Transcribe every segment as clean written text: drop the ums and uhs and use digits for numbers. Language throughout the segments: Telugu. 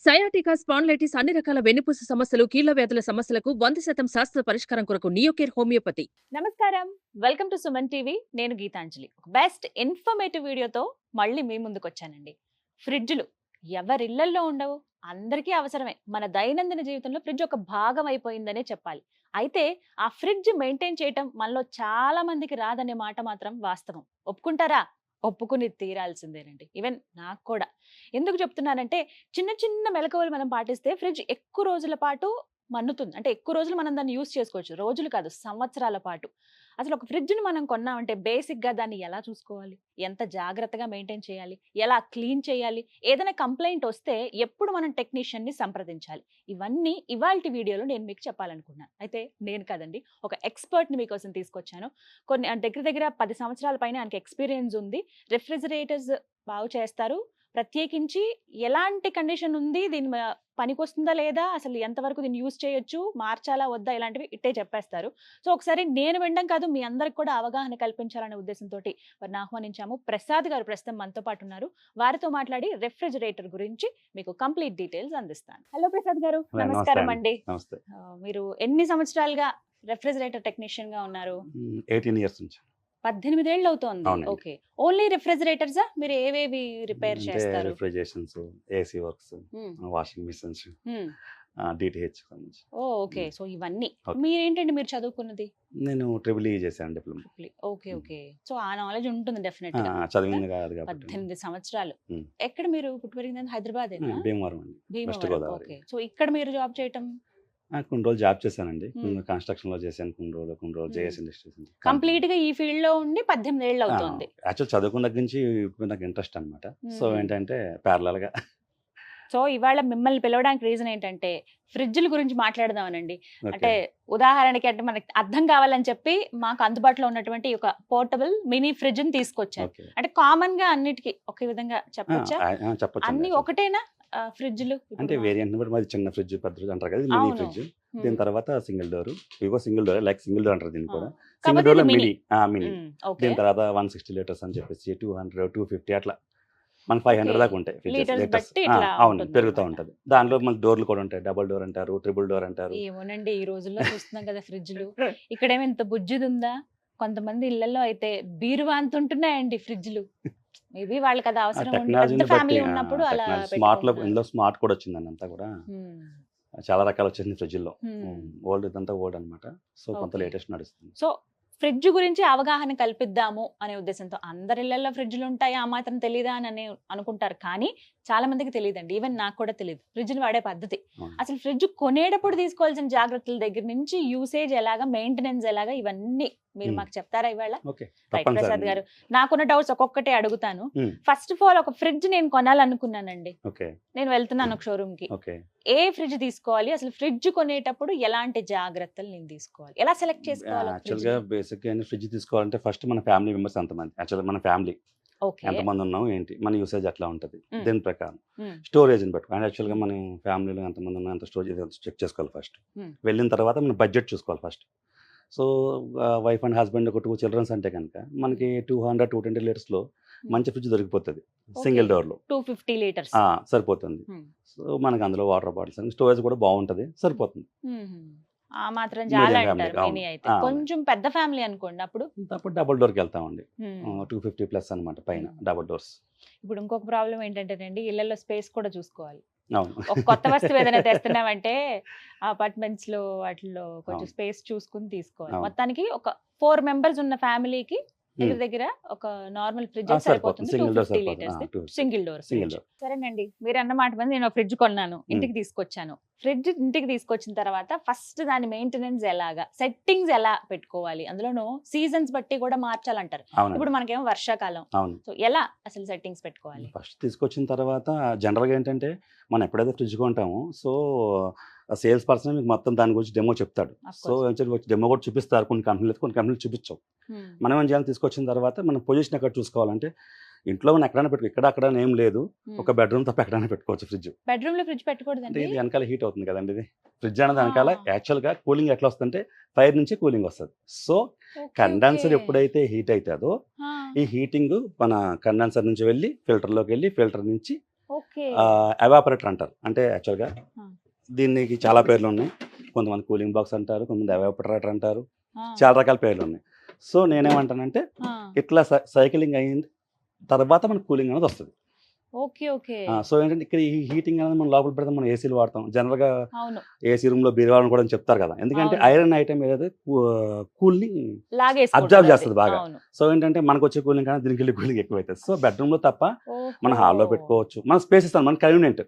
సయాటికా స్పాండిలైటిస్ అన్ని రకాల వెన్నుపూస సమస్యలు, కీళ్ల వ్యాధుల సమస్యలకు 100% శాస్త్ర పరిష్కారం కొరకు నియోకేర్ హోమియోపతి. నమస్కారం, వెల్కమ్ టు సుమన్ టీవీ. నేను గీతాంజలి. బెస్ట్ ఇన్ఫర్మేటివ్ వీడియోతో మళ్ళీ మీ ముందుకు వచ్చానండి. ఫ్రిడ్జ్లు ఎవరిళ్లల్లో ఉండవు, అందరికీ అవసరమే. మన దైనందిన జీవితంలో ఫ్రిడ్జ్ ఒక భాగం అయిపోయిందనే చెప్పాలి. అయితే ఆ ఫ్రిడ్జ్ మెయింటైన్ చేయటం మనలో చాలా మందికి రాదనే మాట మాత్రం వాస్తవం. ఒప్పుకుంటారా? ఒప్పుకుని తీరాల్సిందేనండి. ఈవెన్ నాకు కూడా. ఎందుకు చెప్తున్నానంటే చిన్న చిన్న మెలకువలు మనం పాటిస్తే ఫ్రిడ్జ్ ఎక్కువ రోజుల పాటు మన్నుతుంది. అంటే ఎక్కువ రోజులు మనం దాన్ని యూజ్ చేసుకోవచ్చు. రోజులు కాదు, సంవత్సరాల పాటు. అసలు ఒక ఫ్రిడ్జ్‌ని మనం కొన్నామంటే బేసిక్‌గా దాన్ని ఎలా చూసుకోవాలి? ఎంత జాగ్రత్తగా మెయింటైన్ చేయాలి? ఎలా క్లీన్ చేయాలి? ఏదైనా కంప్లెయింట్ వస్తే ఎప్పుడు మనం టెక్నీషియన్‌ని సంప్రదించాలి? ఇవన్నీ ఇవాల్టి వీడియోలో నేను మీకు చెప్పాలనుకున్నాను. అయితే నేను కాదండి, ఒక ఎక్స్‌పర్ట్‌ని మీకోసం తీసుకొచ్చాను. కొన్ని దగ్గర దగ్గర 10 సంవత్సరాల పైన ఆయనకి ఎక్స్‌పీరియన్స్ ఉంది. రిఫ్రిజిరేటర్స్ బాగు చేస్తారు. ప్రత్యేకించి ఎలాంటి కండిషన్ ఉంది, దీని పనికొస్తుందా లేదా, అసలు ఎంతవరకు దీన్ని యూజ్ చేయొచ్చు, మార్చాలా వద్దా, ఇలాంటివి ఇట్టే చెప్పేస్తారు. సో ఒకసారి నేను వినడం కాదు, మీ అందరికి కూడా అవగాహన కల్పించాలనే ఉద్దేశంతో వారిని ఆహ్వానించాము. ప్రసాద్ గారు ప్రస్తుతం మనతో పాటు ఉన్నారు. వారితో మాట్లాడి రెఫ్రిజిరేటర్ గురించి మీకు కంప్లీట్ డీటెయిల్స్ అందిస్తాను. హలో ప్రసాద్ గారు, నమస్కారం అండి. నమస్తే. మీరు ఎన్ని సంవత్సరాలుగా రెఫ్రిజిరేటర్ టెక్నీషియన్ గా ఉన్నారు? 18 ఇయర్స్ నుంచి. 18 ఏళ్ళు అవుతోంది. అవునండి. ఓకే. ఓన్లీ రిఫ్రిజిరేటర్సా? మీరు ఏవేవి రిపేర్ అంటే చేస్తారు? రిఫ్రిజరేషన్స్, ఏసీ వర్క్స్, హ్మ్. వాషింగ్ మిషన్స్, హ్మ్. డిటిహెచ్ సంబంధించి. ఓకే. సో ఇవన్నీ ఓకే. మీరేంటండి మీరు చదువుకున్నది? నేను ట్రిపుల్ ఈ చేశాను డిప్లొమా. ఓకే. ఓకే. సో ఆ నాలెడ్జ్ ఉంటుంది డెఫినెట్ గా. చదివింది కాదు కాబట్టి. 18 సంవత్సరాలు. హ్మ్. ఎక్కడ మీరు పుట్టి పెరిగింది? హైదరాబాదేనా? భీమవరం అండి, west Bhimavaram. Godavari. Okay. So ఇక్కడ మీరు జాబ్ చేయటం కొన్ని రోజులు జాబ్ చేశానండి. Hmm. కొన్ని కన్స్ట్రక్షన్ లో చేశాను, కొన్ని రోజులు జేఎస్ ఇండస్ట్రీస్. కంప్లీట్ గా ఈ ఫీల్డ్ లో ఉండి 18 ఏళ్ళు అవుతోంది. యాక్చువల్ చదువుకున్న దగ్గర నుంచి ఇప్పుడు నాకు ఇంట్రెస్ట్ అనమాట. So Hmm. ఏంటంటే ప్యారలల్ గా. సో ఇవాళ మిమ్మల్ని పిలవడానికి రీజన్ ఏంటంటే ఫ్రిడ్జ్ల గురించి మాట్లాడదామనండి. అంటే ఓకే. ఉదాహరణకి అంటే మనకి అర్థం కావాలని చెప్పి మాకు అందుబాటులో ఉన్నటువంటి ఒక పోర్టబుల్ మినీ ఫ్రిడ్జ్ ని తీసుకొచ్చాను. ఓకే. అంటే కామన్ గా అన్నిటికీ ఒకే విధంగా చెప్పొచ్చా? చెప్పచ్చు. అన్ని ఒకటేనా ఫ్రిడ్జ్లు? అంటే వేరియంట్ బట్టి మాది చిన్న ఫ్రిడ్జ్, పెద్ద ఫ్రిడ్జ్ అంటారు కదా, మినీ అవును. ఫ్రిడ్జ్. దీని తర్వాత సింగిల్ డోర్, ఇగో single door, like single door అంటారు దీన్ని కూడా. కాకపోతే సింగిల్ డోర్ లో ఇది మినీ మినీ. ఓకే. దీని తర్వాత 160 లీటర్స్ అని చెప్పేసి 200, 250 అట్లా మనకి 500 Okay. దాకా ఉంటాయి fridges, Liters liters. బట్టి ఇట్లా అవును, ఉంటుంది పెరుగుతూ అన్నమాట. ఉంటది. దాంట్లో మళ్ళీ డోర్లు కూడా ఉంటాయి. డబుల్ డోర్ అంటారు, ట్రిపుల్ డోర్ అంటారు. ఏమోనండి, ఈ రోజుల్లో చూస్తున్నాం కదా ఫ్రిడ్జ్లు. ఇక్కడేమో ఇంత బుజ్జిది ఉందా? కొంతమంది ఇళ్లలో అయితే బీరువా అంత ఉంటున్నాయండి ఫ్రిడ్జ్లు. మేబీ వాళ్ళకి అది అవసరం ఉండి పెద్ద టెక్నాలజీని బట్టి ఫ్యామిలీ ఉన్నప్పుడు అలా స్మార్ట్ లో పెట్టుకుంటున్నారు. ఇందులో స్మార్ట్ కూడా వచ్చిందండి అంతా కూడా. Hmm. చాలా రకాలు వచ్చేసింది ఫ్రిడ్జ్ లో. Hmm. ఓల్డ్ ఇదంతా ఓల్డ్ అనమాట. సో కొంత Okay. లేటెస్ట్ నడుస్తుంది. సో ఫ్రిడ్జ్ గురించి అవగాహన కల్పిద్దాము అనే ఉద్దేశంతో, అందరి ఇళ్లలో ఫ్రిడ్జ్లు ఉంటాయి, ఆ మాత్రం తెలీదా అని అనుకుంటారు. కానీ చాలా మందికి తెలియదండి. ఈవెన్ నాకు కూడా తెలియదు ఫ్రిడ్జ్ని వాడే పద్ధతి. అవును. అసలు ఫ్రిడ్జ్ కొనేటప్పుడు తీసుకోవాల్సిన జాగ్రత్తల దగ్గర నుంచి యూసేజ్ ఎలాగా, మెయింటెనెన్స్ ఎలాగా, ఇవన్నీ మీరు మాకు చెప్తారా ఇవాళ? ఓకే, రైట్ ప్రసాద్ గారు, నాకున్న డౌట్స్ ఒక్కొక్కటే అడుగుతాను. Hmm. ఫస్ట్ ఆఫ్ ఆల్, ఒక ఫ్రిడ్జ్ నేను కొనాలనుకున్నానండి. ఓకే. నేను వెళ్తున్నాను ఒక షోరూమ్ కి. ఓకే. ఏ ఫ్రిడ్జ్ తీసుకోవాలి? అసలు ఫ్రిడ్జ్ కొనేటప్పుడు ఎలాంటి జాగ్రత్తలు నేను తీసుకోవాలి? ఎలా సెలెక్ట్ చేసుకోవాలి ఒక యాక్చువల్ fridge గా ని? బేసిక్ గా ఫ్రిడ్జ్ తీసుకోవాలంటే ఫస్ట్ మన ఫ్యామిలీ మెంబర్స్ ఎంతమంది, యాక్చువల్ మన ఫ్యామిలీ ఓకే. ఎంతమంది ఉన్నాం ఏంటి, మన యూసేజ్ ఎట్లా ఉంటుంది, Hmm. దీని ప్రకారం Hmm. స్టోరేజ్ని బట్టి. అండ్ యాక్చువల్గా మన ఫ్యామిలీలో ఎంతమంది ఉన్నా ఎంత స్టోరేజ్ చెక్ చేసుకోవాలి ఫస్ట్. Hmm. వెళ్ళిన తర్వాత మన బడ్జెట్ చూసుకోవాలి first. So wife and husband ఒక 2 చిల్డ్రన్స్ అంటే కనుక మనకి 200, 220 లీటర్స్లో మంచి ఫ్రిడ్జ్ దొరికిపోతుంది సింగిల్ డోర్లో. 250 లీటర్స్. సరిపోతుంది. సో మనకి అందులో వాటర్ బాటిల్స్ అని స్టోరేజ్ కూడా బాగుంటుంది, సరిపోతుంది. ఆ మాత్రం Medium చాలా family, అంటారు అవును. మినీ అయితే. అవును. కొంచెం పెద్ద ఫ్యామిలీ అనుకోండి అప్పుడు. అప్పుడు డబుల్ డోర్కి వెళ్తామండి. Hmm. 250 ప్లస్ అనమాట పైన డబుల్ డోర్స్. ఇప్పుడు ఇంకొక ప్రాబ్లం ఏంటంటేనండి, ఇళ్లలో స్పేస్ కూడా చూసుకోవాలి. అవును. ఒక కొత్త వస్తువు ఏదైనా తెస్తున్నామంటే అపార్ట్మెంట్స్ లో వాటిలో కొంచెం అవును. స్పేస్ చూసుకుని తీసుకోవాలి. అవును. మొత్తానికి ఒక 4 మెంబర్స్ ఉన్న ఫ్యామిలీకి దగ్గర Hmm. దగ్గర ఒక నార్మల్ ఫ్రిడ్జ్ సరిపోతుంది, సరిపోతుంది. సింగిల్ డోర్ 250 సరిపోతుంది. Litres single door single fridge. Door. సరేనండి, మీరు అన్నమాట మీద నేను ఫ్రిడ్జ్ కొన్నాను, ఇంటికి తీసుకొచ్చాను. ఫ్రిడ్జ్ ఇంటికి తీసుకొచ్చిన తర్వాత ఫస్ట్ దాని మెయింటెనెన్స్ ఎలాగా, సెట్టింగ్స్ ఎలా పెట్టుకోవాలి, అందులోనూ సీజన్స్ బట్టి కూడా మార్చాలంటారు. అవును. ఇప్పుడు మనకేమో వర్షాకాలం, అవును. సో ఎలా అసలు సెట్టింగ్స్ పెట్టుకోవాలి? ఫస్ట్ తీసుకొచ్చిన తర్వాత జనరల్గా ఏంటంటే మనం ఎప్పుడైతే ఫ్రిడ్జ్ కొంటామో, సో సేల్స్ పర్సన్ మీకు మొత్తం దాని గురించి డెమో చెప్తాడు. Of so course. డెమో కూడా చూపిస్తారు కొన్ని కంపెనీలు, కొన్ని కంపెనీలు చూపించవు. Hmm. మనం ఏం చేయాలి, తీసుకొచ్చిన తర్వాత మనం పొజిషన్ ఎక్కడ చూసుకోవాలంటే, ఇంట్లో మనం ఎక్కడైనా పెట్టుకో, ఇక్కడ అక్కడ ఏం లేదు, Hmm. ఒక బెడ్రూమ్ తప్ప ఎక్కడైనా పెట్టుకోవచ్చు ఫ్రిడ్జ్. బెడ్రూమ్ లో ఫ్రిడ్జ్ అంటే పెట్టకూడదండి. ఇది వెనకాల హీట్ అవుతుంది కదండి, ఇది ఫ్రిడ్జ్ అనేది వెనకాల Ah. యాక్చువల్గా కూలింగ్ ఎట్లా వస్తుందంటే ఫైర్ నుంచి కూలింగ్ వస్తుంది. So Okay, condenser okay. ఎప్పుడైతే హీట్ అవుతుందో Ah. ఈ హీటింగ్ మన కండెన్సర్ నుంచి వెళ్ళి ఫిల్టర్లోకి వెళ్ళి ఫిల్టర్ నుంచి ఓకే. ఎవాపరేటర్ అంటారు. అంటే యాక్చువల్గా ఆ. దీనికి చాలా పేర్లు ఉన్నాయి. కొంతమంది కూలింగ్ బాక్స్ అంటారు, కొంతమంది ఎవాపరేటర్ అంటారు, ఆ, చాలా రకాల పేర్లు ఉన్నాయి. సో నేనేమంటానంటే ఆ, ఇట్లా సైక్లింగ్ అయిన తర్వాత మనకు కూలింగ్ అనేది వస్తుంది. Okay okay. సో ఏంటంటే ఇక్కడ ఈ హీటింగ్ అనేది మనం లోపల పెడితే మనం ఏసీలు వాడతాం. జనరల్గా అవును, ఏసీ రూమ్లో బీరువాలను కూడా చెప్తారు కదా, ఎందుకంటే అవును. ఐరన్ ఐటమ్ ఏదైతే కూల్ని లాగేసుకుంటది అబ్జర్వ్ అది. చేస్తుంది బాగా. అవును. సో ఏంటంటే మనకు వచ్చే కూలింగ్ కానీ దీనికి వెళ్ళి కూలింగ్ ఎక్కువ అవుతుంది. సో బెడ్రూమ్లో తప్ప మన ఓహో. హాల్లో పెట్టుకోవచ్చు, మన స్పేస్ ఇస్తాను, మన కన్వీనియంట్.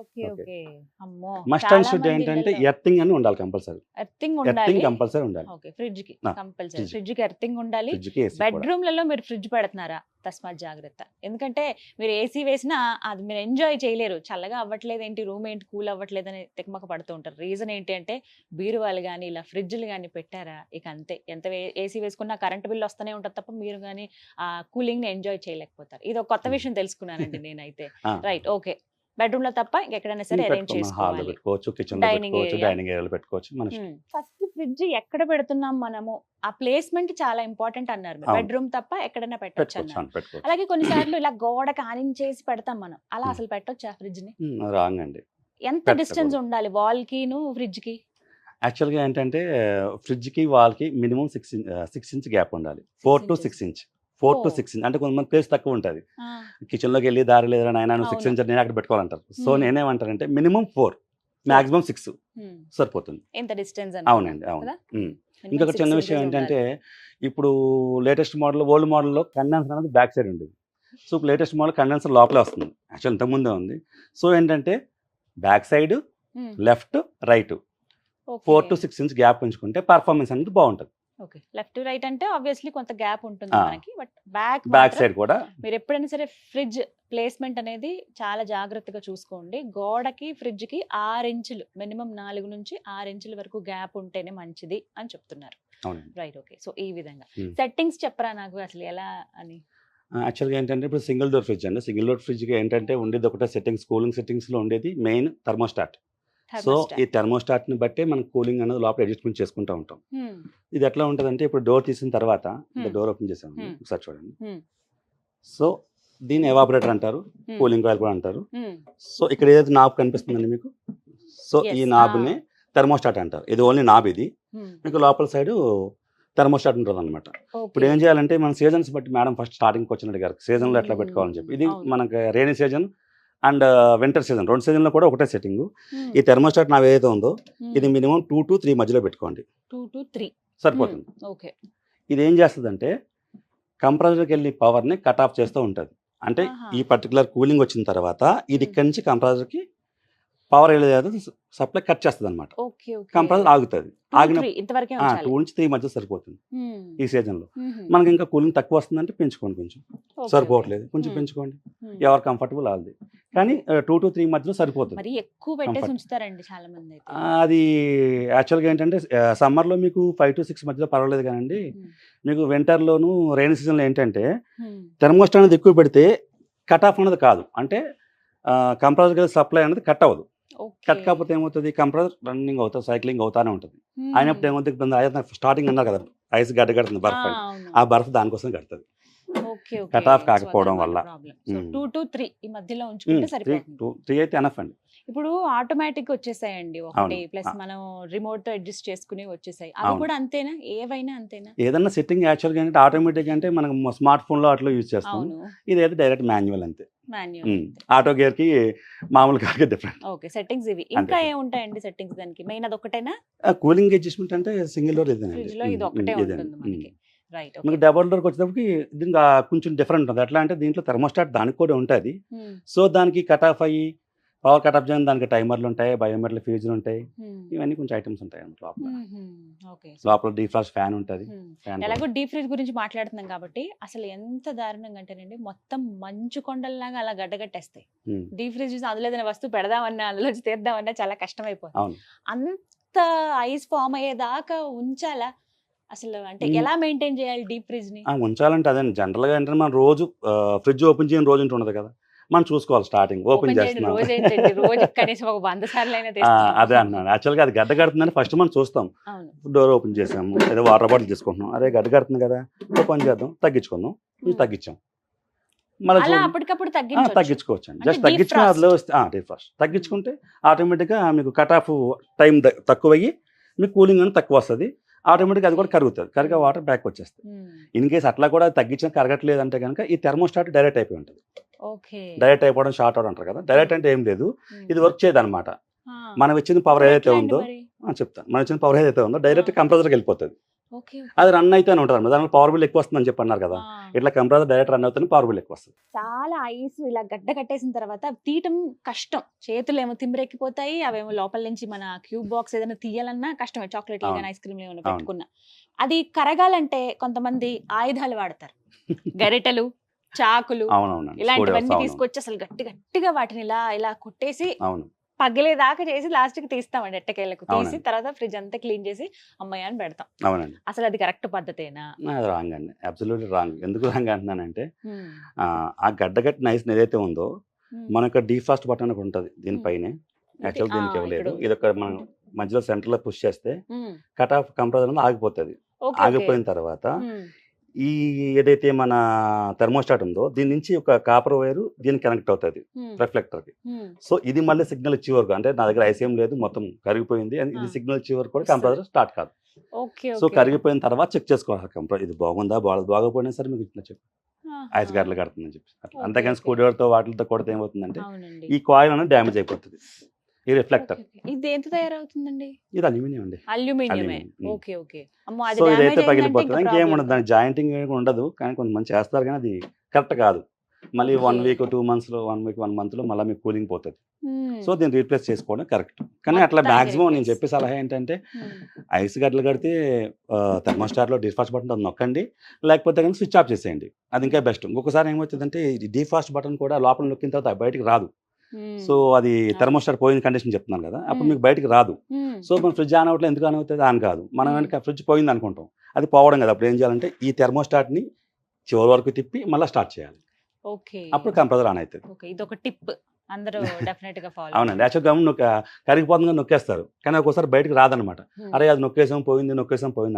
Okay okay. ఓకే. అమ్మో, మస్ట్ చాలా అండ్ షుడ్ మంది ఏంటంటే ఇళ్ళల్లో ఎర్తింగ్ అని ఉండాలి కంపల్సరీ. ఎర్తింగ్ ఎర్తింగ్ ఉండాలి. కంపల్సరీ ఉండాలి. ఓకే, ఫ్రిడ్జ్ కి ఆ, కంపల్సరీ, ఫ్రిడ్జ్ ఫ్రిడ్జ్ కి ఎర్తింగ్ ఉండాలి. ఫ్రిడ్జ్కి ఏసీ కూడా. బెడ్రూమ్లలో మీరు ఫ్రిడ్జ్ పెడుతున్నారా? తస్మాత్ జాగ్రత్త. ఎందుకంటే మీరు ఏసీ వేసినా అది మీరు ఎంజాయ్ చేయలేరు. చల్లగా అవ్వట్లేదు ఏంటి, రూమ్ ఏంటి కూల్ అవ్వట్లేదు అని తికమక పడుతూ ఉంటారు. రీజన్ ఏంటి అంటే బీరువాలు కానీ ఇలా ఫ్రిడ్జ్లు కానీ పెట్టారా ఇక అంతే. ఎంత ఏసీ వేసుకున్నా కరెంట్ బిల్ వస్తూనే ఉంటుంది తప్ప మీరు కానీ ఆ కూలింగ్ ని ఎంజాయ్ చేయలేకపోతారు. ఇది ఒక కొత్త విషయం తెలుసుకున్నానండి నేనైతే. ఆ, రైట్, ఓకే. బెడ్రూమ్ లో తప్ప ఎక్కడైనా సరే అరేంజ్ హాల్లో చేసుకోవాలి. పెట్టుకోవచ్చు, కిచెన్ లో డైనింగ్ పెట్టుకోవచ్చు, ఏరియా. డైనింగ్ ఏరియాలో పెట్టుకోవచ్చు. మన ఇష్టం. ఫస్ట్ ఫ్రిడ్జ్ ఎక్కడ పెడుతున్నాం మనము, ఆ ప్లేస్మెంట్ చాలా ఇంపార్టెంట్ అన్నారు. అవును. బెడ్రూమ్ తప్ప ఎక్కడైనా పెట్టొచ్చు పెట్టుకోవచ్చు, అన్నారు. పెట్టుకోవచ్చు. అలాగే కొన్నిసార్లు ఇలా గోడకి ఆనించేసి పెడతాం మనం, అలా అసలు పెట్టొచ్చా ఫ్రిడ్జ్ ని? రాంగ్ అండి. ఎంత పెట్టకూడదు. డిస్టెన్స్ ఉండాలి వాల్ కిను ఫ్రిడ్జ్ కి? యాక్చువల్గా ఏంటంటే ఫ్రిడ్జ్కి వాల్కి మినిమం 6 ఇంచ్ గ్యాప్ ఉండాలి. 4 to 6 ఇంచ్. 4 to 6 ఇంచ్ అంటే కొంతమంది ప్లేస్ తక్కువ ఉంటుంది. కిచెన్లోకి వెళ్ళి దారి లేదా నాయన 6 అవును. ఇంచ్ నేను అక్కడ పెట్టుకోవాలంటారు. So Hmm. నేనేమంటానంటే మినిమం 4, మాక్సిమం 6 సరిపోతుంది. ఎంత డిస్టెన్స్ అవునండి, అవును. ఇంకొక చిన్న విషయం ఏంటంటే ఇప్పుడు లేటెస్ట్ మోడల్, ఓల్డ్ మోడల్లో కండెన్సర్ అనేది బ్యాక్ సైడ్ ఉండేది. సో ఇప్పుడు లేటెస్ట్ మోడల్ కండెన్సర్ లోపలే వస్తుంది. యాక్చువల్ ఇంతకుముందే ఉంది. సో ఏంటంటే back side, left, right 4 to 6 inch gap ఉంచుకుంటే పర్ఫార్మెన్స్ అనేది బాగుంటుంది. ఓకే, లెఫ్ట్ రైట్ అంటే ఆబ్వియస్లీ కొంత గ్యాప్ ఉంటుంది ఆ. మనకి, బట్ బ్యాక్ బ్యాక్ సైడ్ కూడా మీరు ఎప్పుడైనా సరే ఫ్రిడ్జ్ ప్లేస్మెంట్ అనేది చాలా జాగ్రత్తగా చూసుకోండి. గోడకి ఫ్రిడ్జ్ కి 6 ఇంచులు మినిమం 4 నుంచి 6 ఇంచుల వరకు గ్యాప్ ఉంటేనే మంచిది అని చెప్తున్నారు. అవునండి. Right, okay. సో ఈ విధంగా Hmm. సెట్టింగ్స్ చెప్పరా నాకు అసలు ఎలా అని? యాక్చువల్గా ఏంటంటే ఇప్పుడు సింగిల్ డోర్ ఫ్రిడ్జ్ అండి. సింగిల్ డోర్ ఫ్రిడ్జ్కి ఏంటంటే ఉండేది ఒకటే సెట్టింగ్స్, కూలింగ్ సెట్టింగ్స్లో ఉండేది మెయిన్ థర్మోస్టాట్. So Thermostat. ఈ థర్మోస్టాట్ని బట్టే మనం కూలింగ్ అనేది లోపల అడ్జస్ట్మెంట్ చేసుకుంటూ ఉంటాం. Hmm. ఇది ఎట్లా ఉంటుందంటే ఇప్పుడు డోర్ తీసిన తర్వాత డోర్ ఓపెన్ చేసాము, Hmm. ఒకసారి చూడండి. Hmm. సో దీన్ని ఎవాపరేటర్ అంటారు, Hmm. కూలింగ్ కాయిల్ కూడా అంటారు. Hmm. సో ఇక్కడ ఏదైతే నాబ్ కనిపిస్తుందండి మీకు, సో Yes. ఈ నాబ్ని థర్మోస్టాట్ అంటారు. ఇది ఓన్లీ నాబ్. ఇది Hmm. మీకు లోపల సైడ్ థర్మోస్టాట్ ఉంటుంది అనమాట. ఇప్పుడు Okay. ఏం చేయాలంటే మన సీజన్స్ బట్టి మేడం ఫస్ట్ స్టార్టింగ్కి వచ్చినట్టు గారు సీజన్లో ఎట్లా Hmm. పెట్టుకోవాలని చెప్పి, ఇది అవును. మనకి rainy season and winter season, 2 సీజన్లో కూడా ఒకటే సెట్టింగ్. Hmm. ఈ థర్మోస్టాట్ నాబ్ ఏదైతే ఉందో Hmm. ఇది మినిమం 2 to 3 మధ్యలో పెట్టుకోండి, 2 to 3. సరిపోతుంది. ఓకే. ఇది ఏం చేస్తుందంటే కంప్రెసర్కి వెళ్ళి పవర్ని కట్ ఆఫ్ చేస్తూ ఉంటుంది. అంటే ఆహా. ఈ పర్టికులర్ కూలింగ్ వచ్చిన తర్వాత ఇది Hmm. ఇక్కడి నుంచి కంప్రెసర్కి పవర్ వెళ్ళేది సప్లై కట్ చేస్తుంది అనమాట. Okay okay. కంప్రెసర్ ఆగుతుంది. 2, ఆగిన 3 ఇంతవరకే ఉంచాలి. 2 నుంచి 3 మధ్య సరిపోతుంది Hmm. ఈ సీజన్లో. Mhm. మనకి ఇంకా కూలింగ్ తక్కువ వస్తుందంటే పెంచుకోండి, కొంచెం Okay, సరిపోవట్లేదు కొంచెం Hmm. పెంచుకోండి, Hmm. ఎవరు కంఫర్టబుల్ వాళ్ళది. కానీ 2 to 3 మధ్యలో సరిపోతుంది. మరి ఎక్కువ పెట్టేసి Comfort. ఉంచుతారండి చాలా మంది అయితే. అది యాక్చువల్గా ఏంటంటే సమ్మర్లో మీకు 5 to 6 మధ్యలో పర్వాలేదు, కానండి Hmm. మీకు వింటర్లోను రైనీ సీజన్లో ఏంటంటే Hmm. థర్మోస్టాట్ అనేది ఎక్కువ పెడితే కట్ ఆఫ్ అనేది కాదు, అంటే కంప్రెసర్ సప్లై అనేది కట్ అవ్వదు. Okay. కట్ కాకపోతే ఏమవుతుంది, కంప్రెసర్ రన్నింగ్ అవుతుంది, సైక్లింగ్ అవుతానే ఉంటుంది. Hmm. అయినప్పుడు ఏమవుతుంది, ఇప్పుడు స్టార్టింగ్ అన్నారు కదా ఐస్ గడ్డ కడుతుంది, బర్ఫ్ అని. అవును. ఆ బర్ఫ్ దానికోసం కడుతుంది. Okay, okay. cut off So కాకపోవడం అదన్నమాట వల్ల. problem. So Hmm. 2 to 3 ఈ మధ్యలో ఉంచుకుంటే సరిపోతుంది. 3 అయితే ఎనఫ్ అండి. ఇప్పుడు ఆటోమేటిక్ వచ్చేసాయండి ఒకటి, అవును. ప్లస్ మనం రిమోట్ తో అడ్జస్ట్ చేసుకుని వచ్చేసాయి. అవి అవును. కూడా అంతేనా? ఏవైనా అంతేనా? ఏదన్నా సెట్టింగ్ యాక్చువల్గా ఏంటంటే ఆటోమేటిక్ అంటే మనం స్మార్ట్ ఫోన్లో అట్లా యూజ్ చేస్తాం. అవును, ఇదైతే డైరెక్ట్ మాన్యువల్ అంతే. మాన్యువల్. ఆటో గేర్కి మామూలు కాక డిఫరెంట్. ఓకే, సెట్టింగ్స్ ఇవి. ఇంకా అంతే. ఏముంటాయండి సెట్టింగ్స్ దానికి? మెయిన్ అది ఒకటేనా? కూలింగ్ అడ్జస్ట్మెంట్ అంటే సింగిల్ డోర్ ఇదేనండి. ఫ్రిడ్జ్ లో ఇది ఒకటే ఉంటుంది మనకి. రైట్, మీకు డబుల్ డోర్కి వచ్చేటప్పటికి దీనికి కొంచెం డిఫరెంట్ ఉంటుంది. ఎట్లా అంటే దీంట్లో థర్మోస్టాట్ దానికి కూడా ఉంటుంది. సో దానికి కట్ ఆఫ్ అయ్యి పవర్ కట్ ఆఫ్ చేయడానికి దానికి టైమర్లు ఉంటాయి, బయోమెట్రిక్ ఫ్యూజులు ఉంటాయి, ఇవన్నీ కొంచెం ఐటమ్స్ ఉంటాయి లోపల. ఓకే. లోపల డీఫ్రాస్ట్ ఫ్యాన్ ఉంటుంది. ఫ్యాన్ ఎలాగో డీప్ ఫ్రిడ్జ్ గురించి మాట్లాడుతున్నాం కాబట్టి అసలు ఎంత దారుణంగా అంటేనండి, మొత్తం మంచు కొండల్లాగా అలా గడ్డగట్టేస్తాయి. డీప్ ఫ్రిడ్జ్ అందులో ఏదైనా వస్తువు పెడదామన్నా అందులో తీద్దామన్నా చాలా కష్టం అయిపోతుంది. అవును. అంత ఐస్ ఫామ్ అయ్యేదాకా ఉంచాలా అసలు? అంటే ఎలా మెయింటైన్ చేయాలి డీప్ ఫ్రిడ్జ్ ని? ఉంచాలంటే అదే జనరల్గా ఏంటంటే మనం రోజు ఫ్రిడ్జ్ ఓపెన్ చేయని రోజు ఉండదు కదా, మనం చూసుకోవాలి. స్టార్టింగ్ ఓపెన్ చేస్తున్నాం, రోజు ఏంటంటే రోజు కనీసం ఒక 100 సార్లు అయినా అదే అన్నాను. యాక్చువల్గా అది గడ్డ కడుతుందని ఫస్ట్ మనం చూస్తాం. డోర్ ఓపెన్ చేసాము, ఏదో వాటర్ బాటిల్ తీసుకుంటున్నాం, అదే గడ్డ కడుతుంది కదా, ఓపెన్ చేద్దాం, తగ్గించుకుందాం, తగ్గించాం. మళ్ళీ అలా అప్పటికప్పుడు తగ్గించొచ్చు. తగ్గించుకోవచ్చు అండి. అంటే జస్ట్ తగ్గించుకుని defrost. అందులో డీఫ్రాస్ట్ తగ్గించుకుంటే ఆటోమేటిక్గా మీకు కట్ ఆఫ్ టైం తక్కువయ్యి మీకు కూలింగ్ అని తక్కువ వస్తుంది. ఆటోమేటిక్గా అది కూడా కరుగుతుంది. కరిగే వాటర్ బ్యాక్ వచ్చేస్తుంది. ఇన్ కేసు అట్లా కూడా తగ్గించిన కరగట్లేదు అంటే కనుక ఈ థెర్మోస్టాట్ డైరెక్ట్ అయిపోయి ఉంటుంది. ఓకే. డైరెక్ట్ అయిపోవడం షార్ట్ అవడం అంటారు కదా. డైరెక్ట్ అంటే ఏం లేదు, ఇది వర్క్ చేయదు అనమాట. మనం ఇచ్చిన పవర్ ఏదైతే ఉందో చెప్తాను, మనం ఇచ్చిన పవర్ ఏదైతే ఉందో డైరెక్ట్ కంప్రెసర్కి వెళ్ళిపోతుంది. అది రన్ అయితేనే ఉంటుంది అనమాట. దానిలో పవర్ బిల్ ఎక్కువ వస్తుందని చెప్పి అన్నారు కదా, ఇట్లా కంప్రెసర్ డైరెక్ట్ రన్ అవుతుంది, పవర్ బిల్ ఎక్కువ వస్తుంది. చాలా ఐస్ ఇలా గడ్డ కట్టేసిన తర్వాత తీయటం కష్టం. చేతులు ఏమో తిమ్మిరెక్కిపోతాయి, అవేమో లోపల నుంచి మన క్యూబ్ బాక్స్ ఏదైనా తీయాలన్నా కష్టమే. చాక్లెట్ కానీ ఐస్ క్రీమ్ ఏమైనా పెట్టుకున్నా అది కరగాలంటే కొంతమంది ఆయుధాలు వాడతారు. గరిటెలు, చాకులు, ఇలాంటివన్నీ తీసుకొచ్చి అసలు గట్టిగా వాటిని ఇలా ఇలా కొట్టేసి పగిలేదాకా చేసి లాస్ట్ కి తీస్తామండి. ఎట్టకేళ్ళకు తీసి తర్వాత ఫ్రిడ్జ్ అంతా క్లీన్ చేసి అమ్మాయి అని పెడతాం. అవునండి. అసలు అది కరెక్ట్ పద్ధతేనా? అది రాంగ్ అండి, అబ్సల్యూట్లీ రాంగ్. ఎందుకు రాంగ్ అంటున్నానంటే ఆ గడ్డగట్టిన ఐస్ ఏదైతే ఉందో మనకు డీఫాస్ట్ బటన్ ఒకటి ఉంటుంది దీనిపైనే. యాక్చువల్ దీనికి ఇవ్వలేదు, ఇది ఒక మనం మధ్యలో సెంటర్ లో పుష్ చేస్తే కట్ ఆఫ్ కంప్రెసర్ అనేది ఆగిపోతుంది. ఆగిపోయిన తర్వాత ఈ ఏదైతే మన థెర్మోస్టాట్ ఉందో దీని నుంచి ఒక కాపర్ వైర్ దీనికి కనెక్ట్ అవుతుంది రిఫ్లెక్టర్ కి. సో ఇది మళ్ళీ సిగ్నల్ ఇచ్చే వరకు, అంటే నా దగ్గర ఐసీఎం లేదు, మొత్తం కరిగిపోయింది, ఇది సిగ్నల్ ఇచ్చే వరకు కూడా కంప్రెసర్ స్టార్ట్ కాదు. సో కరిగిపోయిన తర్వాత చెక్ చేసుకోవాలి కంప్రెసర్ ఇది బాగుందా బాగోపోయినా సరే మీకు ఇట్లా చెప్పి ఐస్ గడ్డలు కడుతుందని చెప్పి. అంతేకాని స్క్రూ డ్రైవర్తో వాటితో కొడితే ఏమవుతుందంటే ఈ కాయిల్ అనేది డ్యామేజ్ అయిపోతుంది. ఈ రిఫ్లెక్టర్ ఇది ఎంత తయారవుతుందండి? ఇది అల్యూమినియం అండి. అల్యూమినియమే. Okay okay. సో ఇదైతే పగిలిపోతుంది, ఇంకేం ఉండదు, దాని జాయింటింగ్ ఉండదు. కానీ కొంతమంది చేస్తారు కానీ అది కరెక్ట్ కాదు. మళ్ళీ 1 వీక్ 2 months లో 1 వీక్ 1 month లో మళ్ళీ మీకు కూలింగ్ పోతుంది. సో దీన్ని రీప్లేస్ చేసుకోవడం కరెక్ట్. కానీ అట్లా మాక్సిమం నేను చెప్పే సలహా ఏంటంటే ఐస్ గడ్డలు కడితే థెర్మోస్టాట్లో డిఫాస్ట్ బటన్ అది నొక్కండి, లేకపోతే కానీ స్విచ్ ఆఫ్ చేసేయండి, అది ఇంకా బెస్ట్. ఇంకొకసారి ఏమవుతుందంటే ఈ డిఫాస్ట్ బటన్ కూడా లోపల నొక్కిన తర్వాత బయటికి రాదు. సో అది థెర్మోస్టాట్ పోయిన కండిషన్ చెప్తున్నాను కదా, అప్పుడు మీకు బయటకు రాదు. సో మన ఫ్రిడ్జ్ ఆన్ అవట్లేదు, ఎందుకు ఆన్ అవుతుంది? ఆన్ కాదు. మనం వెనక ఫ్రిడ్జ్ పోయింది అనుకుంటాం, అది పోవడం కదా. అప్పుడు ఏం చేయాలంటే ఈ థెర్మోస్టాట్ని చివరి వరకు తిప్పి మళ్ళీ స్టార్ట్ చేయాలి. అప్పుడు కంప్రెసర్ ఆన్ అవుతుంది. ఇది ఒక టిప్, అందరూ డెఫినెట్ గా ఫాలో. అవునండి. యాక్చువల్గా కరిగిపోతుంది నొక్కేస్తారు, కానీ ఒక్కోసారి బయటకు రాదనమాట. అరే అది నొక్కేసాం పోయింది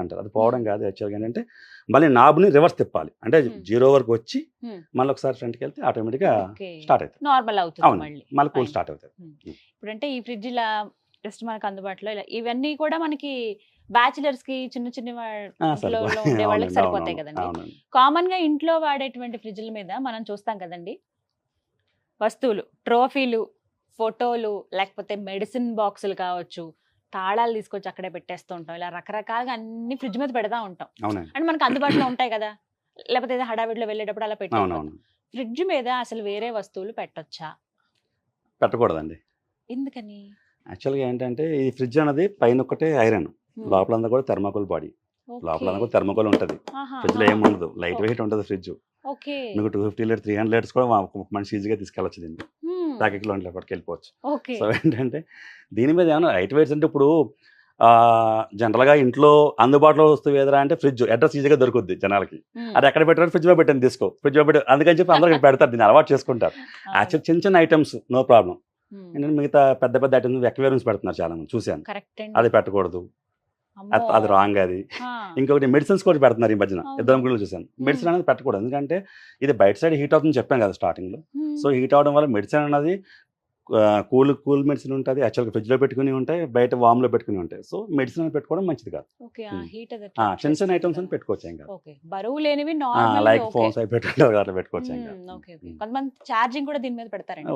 అంటారు. అది పోవడం కాదు. యాక్చువల్గా ఏంటంటే మళ్ళీ నాబ్ని రివర్స్ తిప్పాలి, అంటే 0 వరకు వచ్చి మళ్ళీ ఒకసారి ఫ్రంట్కి వెళ్తే ఆటోమేటిక్గా స్టార్ట్ అవుతుంది, నార్మల్ అవుతుంది, మళ్ళీ కూల్ స్టార్ట్ అవుతుంది. ఇప్పుడంటే ఈ ఫ్రిడ్జ్ ఇలా జస్ట్ మనకు అందుబాటులో ఇలా ఇవన్నీ కూడా మనకి బ్యాచిలర్స్ కి చిన్న ఉండే వాళ్ళకి సరిపోతాయి కదండి. కామన్ గా ఇంట్లో వాడేటువంటి ఫ్రిడ్జ్ల మీద మనం చూస్తాం కదండి, వస్తువులు, ట్రోఫీలు, ఫోటోలు, లేకపోతే మెడిసిన్ బాక్సులు కావచ్చు, తాళాలు తీసుకొచ్చి అక్కడే పెట్టేస్తూ ఉంటాం. ఇలా రకరకాలుగా అన్ని ఫ్రిడ్జ్ మీద పెడతా ఉంటాం. అంటే మనకు అందుబాటులో ఉంటాయి కదా, లేకపోతే ఏదో హడావిడిలో వెళ్ళేటప్పుడు అలా పెట్టాం. ఫ్రిడ్జ్ మీద అసలు వేరే వస్తువులు పెట్టొచ్చా? పెట్టకూడదండి. ఎందుకని? యాక్చువల్గా ఏంటంటే ఈ ఫ్రిడ్జ్ అనేది పైన ఒకటే ఐరన్, లోపలంతా కూడా థెర్మోకోల్ బాడీ, లోపల కూడా థెర్మోకోల్ ఉంటుంది. ఫ్రిడ్జ్ లో ఏమి ఉండదు, లైట్ వెయిట్ ఉంటుంది ఫ్రిడ్జ్. మీకు 250 లీటర్ 300 లీటర్స్ కూడా మనిషి ఈజీగా తీసుకెళ్ళచ్చు, దీన్ని ప్యాకెట్లో వెళ్ళిపోవచ్చు. సో ఏంటంటే దీని మీద ఏమైనా లైట్ వెయిట్స్ అంటే ఇప్పుడు జనరల్గా ఇంట్లో అందుబాటులో వస్తువు ఏదైనా అంటే ఫ్రిడ్జ్ అడ్రస్ ఈజీగా దొరుకుద్ది జనాలకి. అది ఎక్కడ పెట్టారు? ఫ్రిడ్జ్ లో పెట్టండి, తీసుకో ఫ్రిడ్జ్ లో పెట్టారు, అందుకని చెప్పి అందరూ పెడతారు, దీన్ని అలవాటు చేసుకుంటారు. యాక్చువల్ చిన్న ఐటమ్స్ నో ప్రాబ్లం. ఏంటంటే మిగతా పెద్ద ఐటమ్స్ ఎక్వేరియమ్స్ పెడుతున్నారు చాలా మంది, చూశాను. అది పెట్టకూడదు, అది రాంగ్. అది ఇంకొకటి మెడిసిన్స్ కూడా పెడుతున్నారు ఈ మధ్యన, ఇద్దరు ముగ్గురు చూశాను. మెడిసిన్ అనేది పెట్టకూడదు, ఎందుకంటే ఇది బయట సైడ్ హీట్ అవుతుందని చెప్పాను కదా స్టార్టింగ్ లో. సో హీట్ అవడం వల్ల మెడిసిన్ అనేది కూల్ మెడిసిన్ ఉంటుంది, యాక్చువల్గా ఫ్రిడ్జ్ లో పెట్టుకుని ఉంటాయి, బయట వామ్ లో పెట్టుకుని ఉంటాయి. సో మెడిసిన్ పెట్టుకోవడం మంచిది కాదు. చిన్న ఐటమ్స్ అని పెట్టుకోవచ్చు, ఇంకా బరువు లేనివి లైక్ ఫోన్స్ అవి పెట్టుకుంటారు అట్లా పెట్టుకోవచ్చు. కొంతమంది ఛార్జింగ్ కూడా దీని మీద పెడతారండి,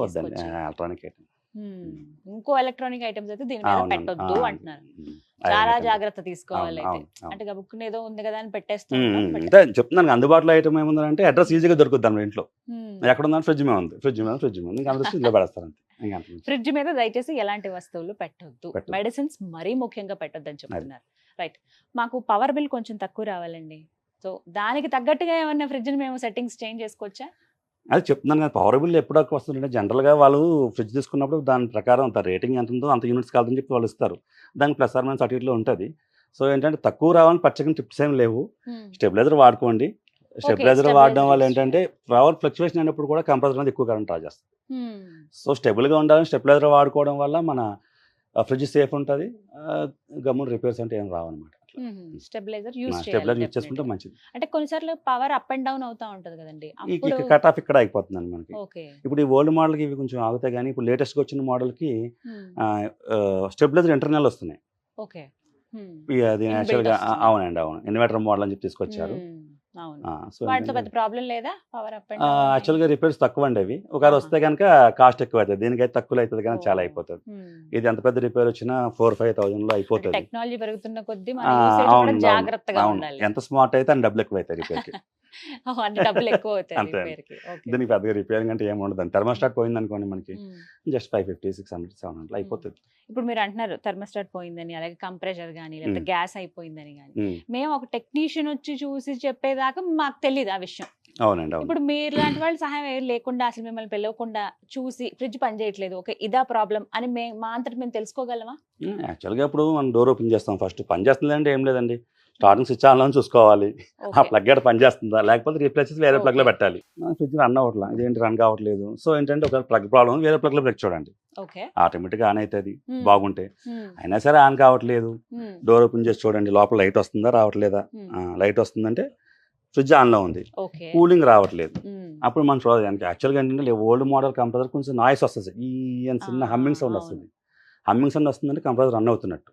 ఎలక్ట్రానిక్ ఐటమ్. ఇంకో ఎలక్ట్రానిక్ ఐటమ్స్ అయితే దీని మీద పెట్టొద్దు అంటున్నారు. చాలా జాగ్రత్త తీసుకోవాలి. అంటే గబుక్కుని ఏదో ఉంది కదా అని పెట్టేస్తాం. చెప్తున్నాను, అందుబాటులో ఐటమ్ ఏముందంటే అడ్రస్ ఈజీగా దొరుకుద్ది మన ఇంట్లో. ఎక్కడ ఉందని ఫ్రిడ్జ్ మీద ఉంది, ఫ్రిడ్జ్ మీద ఇంకా ఇంట్లో పెడతారు. ఫ్రిడ్జ్ మీద దయచేసి ఎలాంటి వస్తువులు పెట్టొద్దు, మెడిసిన్స్ మరీ ముఖ్యంగా పెట్టొద్దు అని చెప్తున్నారు. రైట్. మాకు పవర్ బిల్ కొంచెం తక్కువ రావాలండి, సో దానికి తగ్గట్టుగా ఏమన్నా ఫ్రిడ్జ్ మేము సెట్టింగ్స్ చేంజ్ చేసుకోవచ్చా? అది చెప్తున్నాను కదా, పవర్ బిల్ ఎప్పుడు వస్తుందంటే జనరల్గా వాళ్ళు ఫ్రిడ్జ్ తీసుకున్నప్పుడు దాని ప్రకారం అంత రేటింగ్ ఎంత ఉందో అంత యూనిట్స్ కాదని చెప్పి వాళ్ళు ఇస్తారు. దానికి ప్లస్ ఆర్ మైనస్ అటులో ఉంటుంది. సో ఏంటంటే తక్కువ రావాలని పచ్చగా టిప్స్ ఏం లేవు. స్టెబిలైజర్ వాడుకోండి. స్టెబిలైజర్ వాడడం వల్ల ఏంటంటే పవర్ ఫ్లక్చువేషన్ అయినప్పుడు కూడా కంప్రెసర్ అనేది ఎక్కువ కరెంట్ డ్రా చేస్తుంది. సో స్టెబుల్గా ఉండాలని స్టెబిలైజర్ వాడుకోవడం వల్ల మన ఫ్రిడ్జ్ సేఫ్ ఉంటుంది, గమ్మున రిపేర్స్ అంటే ఏం రావన్నమాట. అట్లా స్టెబిలైజర్ యూజ్ స్టెబిలైజర్ యూజ్ చేయాలి చేసుకుంటే మంచిది. అంటే కొన్నిసార్లు పవర్ అప్ అండ్ డౌన్ అవుతా ఉంటది కదండి ఈ అప్పుడు కట్ ఆఫ్ ఇక్కడ అయిపోతుందండి మనకి. ఓకే ఇప్పుడు ఈ ఓల్డ్ మోడల్కి ఇవి కొంచెం ఆగుతాయి, కానీ ఇప్పుడు లేటెస్ట్గా వచ్చిన మోడల్కి స్టెబిలైజర్ ఇంటర్నల్ వస్తున్నాయి. ఓకే అది Inbuilt యాక్చువల్గా వస్తుంది. అవునండి, అవును, ఇన్వర్టర్ మోడల్ అని చెప్పి తీసుకొచ్చారు. అవును సో వాటితో పెద్ద ప్రాబ్లం లేదా పవర్ అప్ అండ్ యాక్చువల్గా రిపేర్స్ తక్కువ అండి అవి. ఒకవేళ వస్తే కనుక కాస్ట్ ఎక్కువ అవుతుంది, దీనికైతే తక్కువ అవుతుంది కానీ చాలా అయిపోతుంది. ఇది ఎంత పెద్ద రిపేర్ వచ్చినా 4,000-5,000లో అయిపోతుంది. టెక్నాలజీ పెరుగుతున్న కొద్దీ మన ఆ, usage కూడా అవును, జాగ్రత్తగా అవును. ఉండాలి. ఎంత స్మార్ట్ అయితే అని డబ్బులు ఎక్కువ అవుతాయి రిపేర్కి. అంటే డబ్బులు ఎక్కువ అవుతాయి అంతే. రిపేర్ కి. ఓకే దీనికి పెద్దగా రిపేరింగ్ అంటే ఏమి ఉండదు. థర్మోస్టాట్ పోయింది అనుకోండి మనకి జస్ట్ 550, 600, 700 అయిపోతుంది. ఇప్పుడు మీరు అంటున్నారు థర్మోస్టాట్ పోయిందని, అలాగే కంప్రెషర్ కానీ లేకపోతే గ్యాస్ అయిపోయిందని కానీ, మేము ఒక టెక్నీషియన్ వచ్చి చూసి చెప్పేదాకా మాకు తెలియదు ఆ విషయం. అవునండి, అవును. ఇప్పుడు మీరు లాంటి వాళ్ళు సహాయం ఏం లేకుండా అసలు మిమ్మల్ని పిలవకుండా చూసి ఫ్రిడ్జ్ పని చేయట్లేదు, ఓకే ఇదా ప్రాబ్లం అని మా అంతటి మేము తెలుసుకోగలమా? యాక్చువల్గా ఇప్పుడు మనం డోర్ ఓపెన్ చేస్తాం, ఫస్ట్ పని చేస్తుంది అంటే ఏం లేదండి, స్టార్టింగ్ స్విచ్ ఆన్లో చూసుకోవాలి, ఆ ప్లగ్ గడ పని చేస్తుందా లేకపోతే రీప్లేస్ చేసి వేరే ప్లగ్లో పెట్టాలి. ఫ్రిడ్జ్ రన్ అవ్వట్లా, ఇదేంటి రన్ కావట్లేదు. సో ఏంటంటే ఒక ప్లగ్ ప్రాబ్లం, వేరే ప్లగ్లో పెట్టి చూడండి, ఓకే ఆటోమేటిక్గా ఆన్ అవుతుంది బాగుంటే. అయినా సరే ఆన్ కావట్లేదు, డోర్ ఓపెన్ చేసి చూడండి లోపల లైట్ వస్తుందా రావట్లేదా. లైట్ వస్తుందంటే ఫ్రిడ్జ్ ఆన్లో ఉంది, కూలింగ్ రావట్లేదు. అప్పుడు మనం చూడాలి. యాక్చువల్గా ఏంటంటే ఓల్డ్ మోడల్ కంప్రెసర్ కొంచెం నాయిస్ వస్తుంది, ఈ చిన్న హమ్మింగ్ సౌండ్ వస్తుంది. హమ్మింగ్ సౌండ్ వస్తుందంటే కంప్రెసర్ రన్ అవుతున్నట్టు.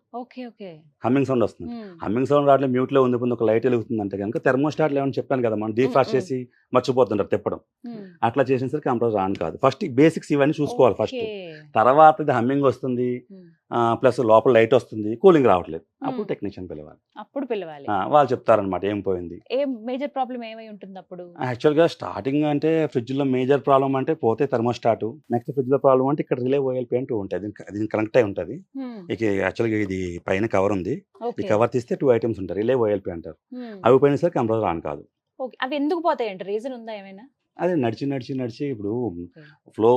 హమ్మింగ్ సౌండ్ వస్తుంది. హమ్మింగ్ సౌండ్ రావట్లేదు, మ్యూట్లో ఉంది, ఒక లైట్ వెలుగుతుందంటే కనుక థెర్మోస్టాట్లు ఏమని చెప్పాను కదా, మనం డీఫ్రాస్ట్ చేసి మర్చిపోతుంటారు తిప్పడం. అట్లా చేసిన సరే కంప్రెసర్ ఆన్ కాదు. ఫస్ట్ బేసిక్స్ ఇవన్నీ చూసుకోవాలి ఫస్ట్. తర్వాత ఇది హమ్మింగ్ వస్తుంది ప్లస్ లోపల లైట్ వస్తుంది, కూలింగ్ రావట్లేదు, అప్పుడు టెక్నీషియన్ పిలవాలి. వాళ్ళు చెప్తారనమాట ఏం పోయింది. మేజర్ ప్రాబ్లం ఏమై ఉంటుంది అప్పుడు? యాక్చువల్గా స్టార్టింగ్ అంటే ఫ్రిడ్జ్లో మేజర్ ప్రాబ్లం అంటే పోతే థర్మోస్టాట్. నెక్స్ట్ ఫ్రిడ్జ్లో ప్రాబ్లం అంటే ఇక్కడ రిలే ఓఎల్పి అంటూ ఉంటుంది, అది కనెక్ట్ అయి ఉంటుంది. ఇక యాక్చువల్గా ఇది పైన కవర్ ఉంది, ఈ కవర్ తీస్తే 2 ఐటమ్స్ ఉంటాయి, రిలే ఓఎల్పి అంటారు. అవి పోయినా సరే కంప్రెసర్ ఆన్ కాదు. అవి ఎందుకు పోతాయంటే రీజన్ ఉందా ఏమైనా? అదే నడిచి ఇప్పుడు ఫ్లో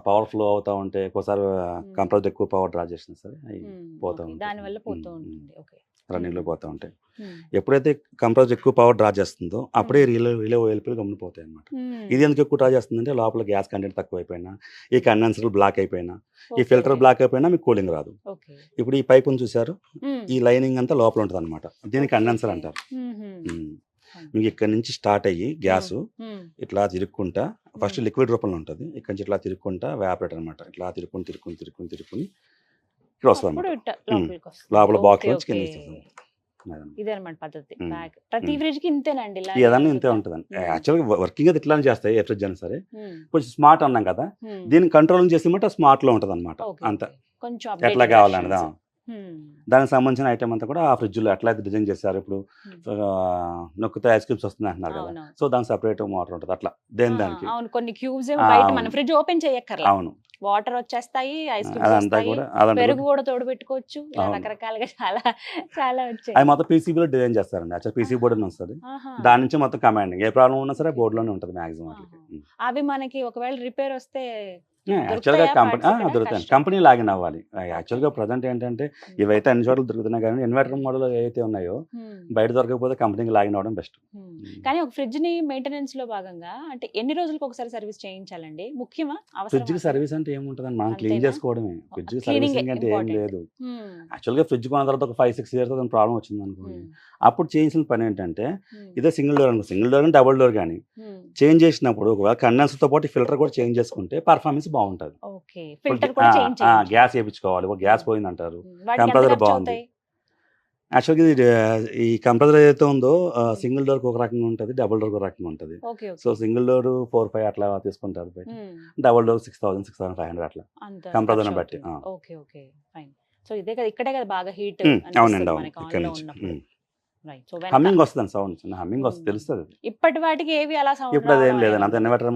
పవర్ ఫ్లో అవుతా ఉంటే ఒకసారి కంప్రెసర్ ఎక్కువ పవర్ డ్రా చేసినా సరే అవి పోతా ఉంటాయి, దానివల్ల పోతూ ఉంటుంది. రన్నింగ్లో పోతూ ఉంటాయి. ఎప్పుడైతే కంప్రెసర్ ఎక్కువ పవర్ డ్రా చేస్తుందో అప్పుడే రిలే ఓఎల్పీలు గమ్ముపోతాయి అనమాట. ఇది ఎందుకు ఎక్కువ డ్రా చేస్తుందంటే లోపల గ్యాస్ కంటెంట్ తక్కువ అయిపోయినా, ఈ కండెన్సర్ బ్లాక్ అయిపోయినా, ఈ ఫిల్టర్ బ్లాక్ అయిపోయినా మీకు కూలింగ్ రాదు. ఇప్పుడు ఈ పైప్ చూసారు, ఈ లైనింగ్ అంతా లోపల ఉంటుంది అనమాట, దీన్ని కండెన్సర్ అంటారు. మీకు ఇక్కడ నుంచి స్టార్ట్ అయ్యి గ్యాస్ ఇట్లా తిరుక్కుంటా, ఫస్ట్ లిక్విడ్ రూపంలో ఉంటుంది, ఇక్కడ నుంచి ఇట్లా తిరుక్కుంటా వ్యాపరేటర్ అనమాట, ఇట్లా తిరుక్కుని ఇక్కడ వస్తుంది లోపల బాక్స్ నుంచి కింద ఇస్తుంది. ఇదన్నమాట పద్ధతి. ప్రతి ఫ్రిడ్జ్ కి ఇంతేనండి, ఏదన్నా ఇంతే ఉంటుందండి. యాక్చువల్గా వర్కింగ్ అది ఇట్లానే చేస్తాయి ఏ ఫ్రిడ్జ్ అయినా సరే. ఇప్పుడు స్మార్ట్ అన్నాం కదా, దీన్ని కంట్రోలింగ్ చేసి స్మార్ట్ లో ఉంటుంది అనమాట. అంత ఎట్లా కావాలన్నదా దానికి సంబంధించిన ఐటమ్ అంతా కూడా ఆ ఫ్రిడ్జ్ లో ఎట్లా డిజైన్ చేశారు. ఇప్పుడు నొక్కితే ఐస్ క్యూబ్స్ వస్తుంది అంటున్నారు కదా, సో దానికి సెపరేట్ మోటార్ ఉంటుంది అట్లా దానికి. కొన్ని క్యూబ్స్ బయట మన ఫ్రిడ్జ్ ఓపెన్ చేయక్కర్లేదు, అవును వాటర్ వచ్చేస్తాయి, ఐస్ క్యూబ్స్ వస్తాయి, పెరుగు కూడా తోడు పెట్టుకోవచ్చు, రకరకాలుగా చాలా చాలా వచ్చాయి. అది మొత్తం పీసీబీ లో డిజైన్ చేస్తారండి. యాక్చువల్ పీసీ బోర్డు అని వస్తుంది, దాని నుంచి మొత్తం కమాండింగ్ ఏ ప్రాబ్లం ఉన్నా సరే బోర్డు లోనే ఉంటుంది మాక్సిమం. అవి మనకి ఒకవేళ రిపేర్ వస్తే యాక్చువల్గా దొరుకుతాయి, కంపెనీ లాగిన్ అవ్వాలి. యాక్చువల్గా ప్రజెంట్ ఏంటంటే ఇవైతే అన్ని చోట్ల దొరుకుతున్నాయి, కానీ ఇన్వర్టర్ మోడల్ ఏవైతే ఉన్నాయో బయట దొరకకపోతే కంపెనీకి లాగిన్ అవ్వడం బెస్ట్. కానీ ఒక ఫ్రిడ్జ్ ని మెయింటెనెన్స్ లో భాగంగా అంటే ఎన్ని రోజులకు ఒకసారి సర్వీస్ చేయించాలండి? ముఖ్యమా? ఫ్రిడ్జ్ కి సర్వీస్ అంటే ఏముంటుందండి, మనం క్లీన్ చేసుకోవడమే. ఫ్రిడ్జ్ సర్వీసింగ్ అంటే ఏం లేదు. యాక్చువల్గా ఫ్రిడ్జ్ కొన్న తర్వాత ఒక 5-6 years ప్రాబ్లం వచ్చింది అనుకోండి, అప్పుడు చేయాల్సిన పని ఏంటంటే ఇదే సింగిల్ డోర్ అనుకో, సింగిల్ డోర్ కానీ డబుల్ డోర్ కానీ చేంజ్ చేసినప్పుడు ఒకవేళ కండెన్సర్ తో పాటు ఫిల్టర్ కూడా చేంజ్ చేసుకుంటే పర్ఫార్మెన్స్ బాగుంటుంది. గ్యాస్ వేయించుకోవాలి, గ్యాస్ పోయింది అంటారు, కంప్రెసర్ బాగుంది. యాక్చువల్గా ఈ కంప్రెసర్ ఏదైతే ఉందో సింగిల్ డోర్ ఒక రకంగా ఉంటుంది, డబుల్ డోర్ ఒక రకంగా ఉంటుంది. సో సింగిల్ డోర్ 4-5 అట్లా తీసుకుంటారు బయట, డబుల్ డోర్ 6,000-6,500 అట్లా కంప్రెసర్ బట్టి. అవునండి, అవును. ఇక్కడ నుంచి హమ్మింగ్ వస్తుంది, సౌండ్ చిన్న హమ్మింగ్ వస్తుంది, తెలుస్తుంది. ఇప్పటి వాటికి ఏవి అలా సౌండ్ ఇప్పుడు అదేం లేదండి, అంత ఇన్వర్టర్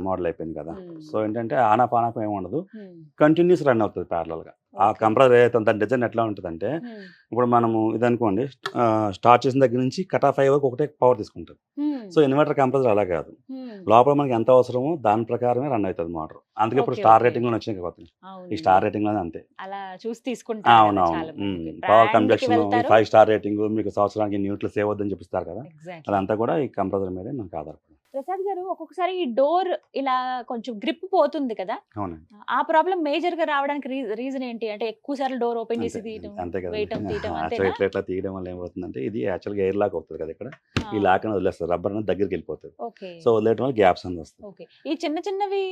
మోడల్ అయిపోయింది కదా. సో ఏంటంటే ఆన్ ఆఫ్ ఏమి ఉండదు, కంటిన్యూస్ రన్ అవుతుంది ప్యారలల్ గా. ఆ కంప్రెసర్ ఏదైతే దాని డిజైన్ ఎట్లా ఉంటుందంటే ఇప్పుడు మనము ఇది అనుకోండి, స్టార్ట్ చేసిన దగ్గర నుంచి కట్ ఆఫ్ అయ్యే వరకు ఒకటే పవర్ తీసుకుంటుంది. సో ఇన్వర్టర్ కంప్రెసర్ అలా కాదు, లోపల మనకి ఎంత అవసరమో దాని ప్రకారమే రన్ అవుతుంది మోటార్. అందుకే ఇప్పుడు స్టార్ రేటింగ్ లో వచ్చినాయి కాబట్టి ఈ స్టార్ రేటింగ్ లో అంతే. అవునవును, పవర్ కంజక్షన్ 5 స్టార్ రేటింగ్, మీకు సంవత్సరానికి న్యూట్రల్ సేవ్ అవుతుందని చూపిస్తారు కదా, అదంతా కూడా ఈ కంప్రెసర్ మీదే మనకు ఆధారపడి. ప్రసాద్ గారు ఒక్కొక్కసారి ఈ డోర్ ఇలా కొంచెం గ్రిప్ పోతుంది కదా, అవునండి. ఆ ప్రాబ్లం మేజర్ గా రావడానికి రీజన్ ఏంటి? అంటే ఎక్కువ సార్లు డోర్ ఓపెన్ చేసి అంతే తీయటం, అంతే కదండి. వేయటం, తీయటం అట్లా అంతేనా? ఇట్లా తీయడం వల్ల ఏమవుతుందంటే ఇది యాక్చువల్గా ఎయిర్ లాక్ అవుతుంది కదా ఇక్కడ, ఈ లాక్ అనేది వదిలేస్తారు, రబ్బర్ అనేది దగ్గరికి వెళ్ళిపోతుంది. ఓకే సో వదిలేయడం వల్ల గ్యాప్స్ అనేది వస్తాయి. ఓకే. ఈ చిన్న చిన్నవి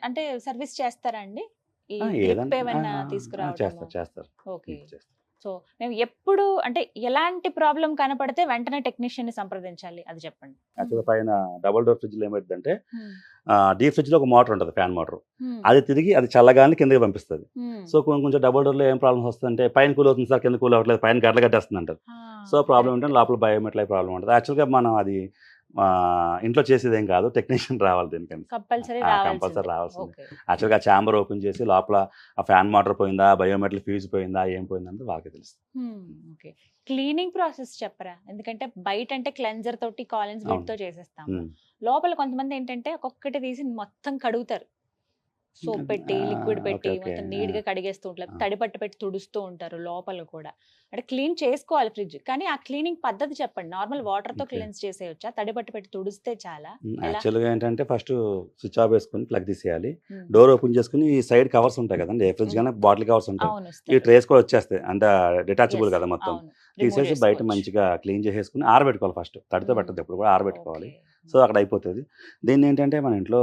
అంటే సర్వీస్ చేస్తారా అండి? ఈ గ్రిప్ ఏదంటే ఏమైనా తీసుకురావటము? చేస్తారు. ఓకే. చేస్తారు. సో మేము ఎప్పుడు అంటే ఎలాంటి ప్రాబ్లం కనపడితే వెంటనే టెక్నీషియన్ ని సంప్రదించాలి అది చెప్పండి. యాక్చువల్గా పైన డబుల్ డోర్ ఫ్రిడ్జ్లో ఏమైందంటే డీప్ ఫ్రిడ్జ్లో ఒక మోటార్ ఉంటుంది, ఫ్యాన్ మోటార్. అది తిరిగి అది చల్లగానే కిందకి పంపిస్తుంది. సో కొంచెం డబుల్ డోర్లో ఏం ప్రాబ్లమ్స్ వస్తుందంటే పైన కూల్ అవుతుంది సార్, కింద కూల్ అవ్వట్లేదు, పైన గడ్డలు కట్టేస్తుంది అంటారు. సో ప్రాబ్లం ఏంటంటే లోపల బయోమెట్రిక్ ప్రాబ్లం ఉంటుంది. యాక్చువల్గా మనం అది ఇంట్లో చేసేది ఏం కాదు, టెక్నీషియన్ రావాలి దీనికని, కంపల్సరీ కంపల్సరీ రావాల్సింది. యాక్చువల్గా ఛాంబర్ ఓపెన్ చేసి లోపల ఆ ఫ్యాన్ మోటార్ పోయిందా, బయోమెట్రిక్ ఫ్యూజ్ పోయిందా, ఏం పోయిందంటే వాళ్ళకి తెలుస్తుంది. ఓకే. క్లీనింగ్ ప్రాసెస్ చెప్పరా? ఎందుకంటే బయట అంటే క్లెన్జర్ తోటి కాలిన్స్ వీటితో చేసేస్తాం, లోపల కొంతమంది ఏంటంటే ఒక్కొక్కటి తీసి మొత్తం కడుగుతారు, సోప్ పెట్టి లిక్విడ్ పెట్టి మొత్తం నీట్ గా కడిగేస్తూ ఉంటారు, తడిపట్టు పెట్టి తుడుస్తూ ఉంటారు లోపల కూడా. అంటే క్లీన్ చేసుకోవాలి ఫ్రిడ్జ్, కానీ ఆ క్లీనింగ్ పద్ధతి చెప్పండి. నార్మల్ వాటర్ తో క్లీన్స్ చేసేయొచ్చా, తడిపట్టు పెట్టి తుడిస్తే చాలా? యాక్చువల్గా ఏంటంటే ఫస్ట్ స్విచ్ ఆఫ్ వేసుకుని ప్లగ్ తీసేయాలి, డోర్ ఓపెన్ చేసుకుని ఈ సైడ్ కవర్స్ ఉంటాయి కదండి, ఏ ఫ్రిడ్జ్ కానీ బాటిల్ కవర్స్ ఉంటాయి, ఈ ట్రేస్ కూడా వచ్చేస్తాయి, అంత డిటాచబుల్ కదా మొత్తం, తీసేసి బయట మంచిగా క్లీన్ చేసేసుకుని ఆరబెట్టుకోవాలి. ఫస్ట్ తడితో పెట్టద్దు, ఎప్పుడు కూడా ఆరబెట్టుకోవాలి. సో అక్కడ అయిపోతుంది. దీన్ని ఏంటంటే మన ఇంట్లో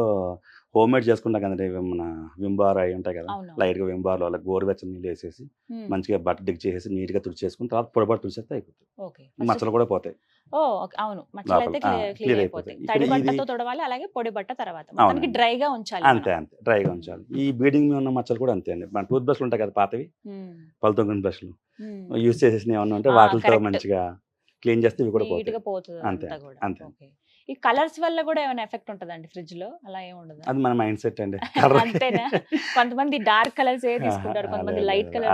హోమ్ మేడ్ చేసుకుంటాం కదండి, మన వింబార్ అవి ఉంటాయి కదా, లైట్గా వింబార్లో అలా గోరువెచ్చని నీళ్ళు వేసేసి మంచిగా బట్ట డిగ్ చేసేసి నీట్గా తుడిచేసుకుని తర్వాత పొడబడి తుడిచేస్తే అయిపోతుంది, మచ్చలు కూడా పోతాయి. అవును, మచ్చలు అయితే క్లియర్ అయిపోతాయి. తడి బట్టతో తొడవాలి, అలాగే పొడి బట్ట తర్వాత మొత్తానికి డ్రైగా ఉంచాలి. అంతే డ్రైగా ఉంచాలి. ఈ బీడింగ్ మీద ఉన్న మచ్చలు కూడా అంతే అండి. మన టూత్ బ్రష్లు ఉంటాయి కదా పాతవి, పళ్ళు తొంగిన బ్రష్లు యూజ్ చేసేసి ఏమన్నా ఉంటే వాటితో మంచిగా క్లీన్ చేస్తే ఇవి కూడా పోతాయి. అంతే అంతే. ఈ కలర్స్ వల్ల కూడా ఏమైనా ఎఫెక్ట్ ఉంటదండి ఫ్రిడ్జ్ లో? అలా ఏమి ఉండదు, అది మన మైండ్ సెట్ అండి. అంతేనా? కొంతమంది డార్క్ కలర్స్ ఏ తీసుకుంటారు, కొంతమంది లైట్ కలర్.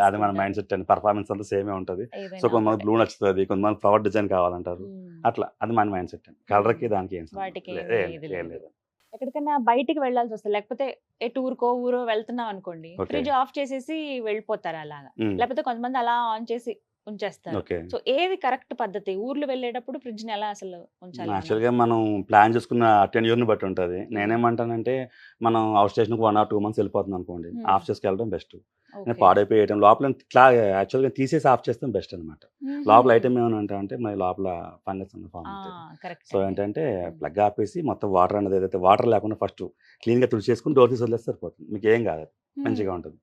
అది మన మైండ్ సెట్ అండి. పర్ఫార్మెన్స్ అంతా సేమే ఉంటది. సో కొంతమంది బ్లూ నచ్చుతుంది, కొంతమంది ఫ్లవర్ డిజైన్ కావాలంటారు, అట్లా అది మన మైండ్ సెట్ అండి. కలర్ కి దానికి ఏం లేదు. ఎక్కడికైనా బయటికి వెళ్ళాల్సి వస్తుంది, లేకపోతే ఏ టూర్ కో ఊరో వెళ్తున్నాం అనుకోండి, ఫ్రిడ్జ్ ఆఫ్ చేసేసి వెళ్ళిపోతారు అలాగా, లేకపోతే కొంతమంది అలా ఆన్ చేసి ఉంచేస్తారు. సో ఏది కరెక్ట్ పద్ధతి? ఊర్లు వెళ్ళేటప్పుడు ఫ్రిడ్జ్ ని ఎలా అసలు ఉంచాలి? యాక్చువల్గా మనం ప్లాన్ చేసుకున్న టెన్యూర్ని బట్టి ఉంటుంది. నేనేమంటానంటే మనం అవుట్ స్టేషన్ 1 or 2 months వెళ్ళిపోతుంది అనుకోండి, ఆఫ్ చేసుకెళ్ళడం బెస్ట్. పాడైపోయేయటం లోపల యాక్చువల్గా తీసేసి ఆఫ్ చేస్తే బెస్ట్ అనమాట. లోపల ఐటమ్ ఏమైనా అంటే మన లోపల ఫంగస్ ఉన్న ఫామ్ ఉంటుంది. సో ఏంటంటే ప్లగ్ ఆపేసి మొత్తం వాటర్ అనేది ఏదైతే వాటర్ లేకుండా ఫస్ట్ క్లీన్గా తుడిచేసుకుని డోర్ తీసి వదిలేస్తే సరిపోతుంది, మీకు ఏం కాదు, మంచిగా ఉంటుంది.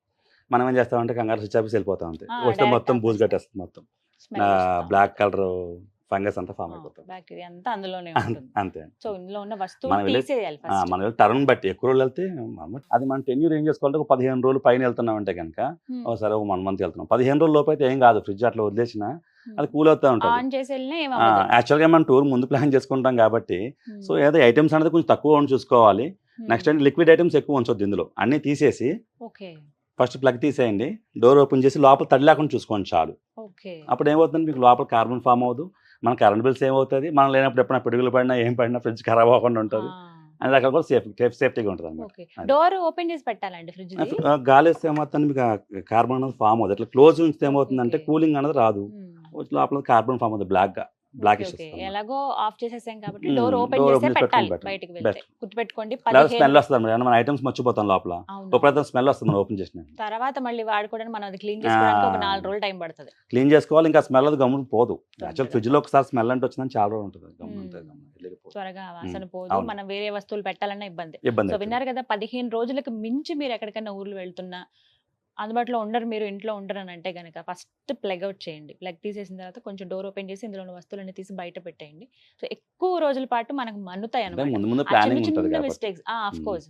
మనం ఏం చేస్తామంటే కంగారు స్విచ్ ఆఫీస్ వెళ్ళిపోతా ఉంటాయి, వస్తే మొత్తం బూజు కట్టేస్తుంది, మొత్తం బ్లాక్ కలర్ ఫంగస్ అంతా ఫామ్ అయిపోతుంది, బ్యాక్టీరియా అంతా అందులోనే ఉంటుంది. అంతే. సో ఇందులో ఉన్న వస్తువులు తీసేయాలి ఫస్ట్. మనం టర్న్ బట్టి ఎక్కువ రోజులు వెళ్తే అది మనం టెన్యూర్ ఏం చేసుకోవాలంటే ఒక 15 రోజులు పైన వెళ్తున్నాం అంటే కనుక ఒకసారి ఒక 1 month వెళ్తున్నాం, 15 రోజుల లోపు అయితే ఏం కాదు, ఫ్రిడ్జ్ అట్లా వదిలేసిన అది కూల్ అవుతా ఉంటుంది. యాక్చువల్గా మనం టూర్ ముందు ప్లాన్ చేసుకుంటాం కాబట్టి సో ఏదో ఐటమ్స్ అనేది కొంచెం తక్కువ చూసుకోవాలి. నెక్స్ట్ అంటే లిక్విడ్ ఐటమ్స్ ఎక్కువ ఉంచొద్దు, ఇందులో అన్ని తీసేసి ఫస్ట్ ప్లగ్ తీసేయండి, డోర్ ఓపెన్ చేసి లోపల తడి లేకుండా చూసుకోండి చాలు. అప్పుడు ఏమవుతుంది, మీకు లోపల కార్బన్ ఫామ్ అవ్వదు, మన కరెంట్ బిల్స్ ఏమవుతుంది, మనం లేనప్పుడు ఎప్పుడైనా పిడుగులు పడినా ఏం పడినా ఫ్రిడ్జ్ ఖరాబ్ అవ్వకుండా ఉంటుంది, అన్ని రకాల కూడా సేఫ్టీగా ఉంటుంది. డోర్ ఓపెన్ చేసి పెట్టాలండి ఫ్రిడ్జ్. గాలి వేస్తే ఏమవుతుంది, మీకు కార్బన్ అనేది ఫామ్ అవుతుంది. అట్లా క్లోజ్ ఉంచితే ఏమవుతుందంటే కూలింగ్ అనేది రాదు, లోపల కార్బన్ ఫామ్ అవుతుంది, బ్లాకిష్. ఎలాగో ఆఫ్ చేసేసాం కాబట్టి డోర్ ఓపెన్ చేసి పెట్టాలి, బయటికి వెళ్తే గుర్తుపెట్టుకోండి. స్మెల్ వస్తుంది, మన ఐటమ్స్ మర్చిపోతాం లోపల, ఎప్పుడైతే స్మెల్ వస్తుంది మనం ఓపెన్ చేసిన తర్వాత మళ్ళీ వాడుకోవడానికి మనం అది క్లీన్ చేసుకోవడానికి ఒక 4 రోజులు టైం పడుతుంది. క్లీన్ చేసుకోవాలి, ఇంకా స్మెల్ అది గమ్మున పోదు. యాక్చువల్ ఫ్రిడ్జ్ లో ఒకసారి స్మెల్ అంటే వచ్చిందని చాలా రోజులు ఉంటుంది, త్వరగా వాసన పోదు, మనం వేరే వస్తువులు పెట్టాలన్నా ఇబ్బంది. సో విన్నారు కదా, 15 రోజులకు మించి మీరు ఎక్కడికైనా ఊర్లు వెళ్తున్నా అందుబాటులో ఉండరు, మీరు ఇంట్లో ఉండరు అని అంటే కనుక ఫస్ట్ ప్లగ్ అవుట్ చేయండి. ప్లగ్ తీసేసిన తర్వాత కొంచెం డోర్ ఓపెన్ చేసి ఇందులో ఉన్న వస్తువులన్నీ తీసి బయట పెట్టేయండి. సో ఎక్కువ రోజుల పాటు మనకు మన్నుతాయి అన్నమాట మిస్టేక్స్. ఆఫ్ కోర్స్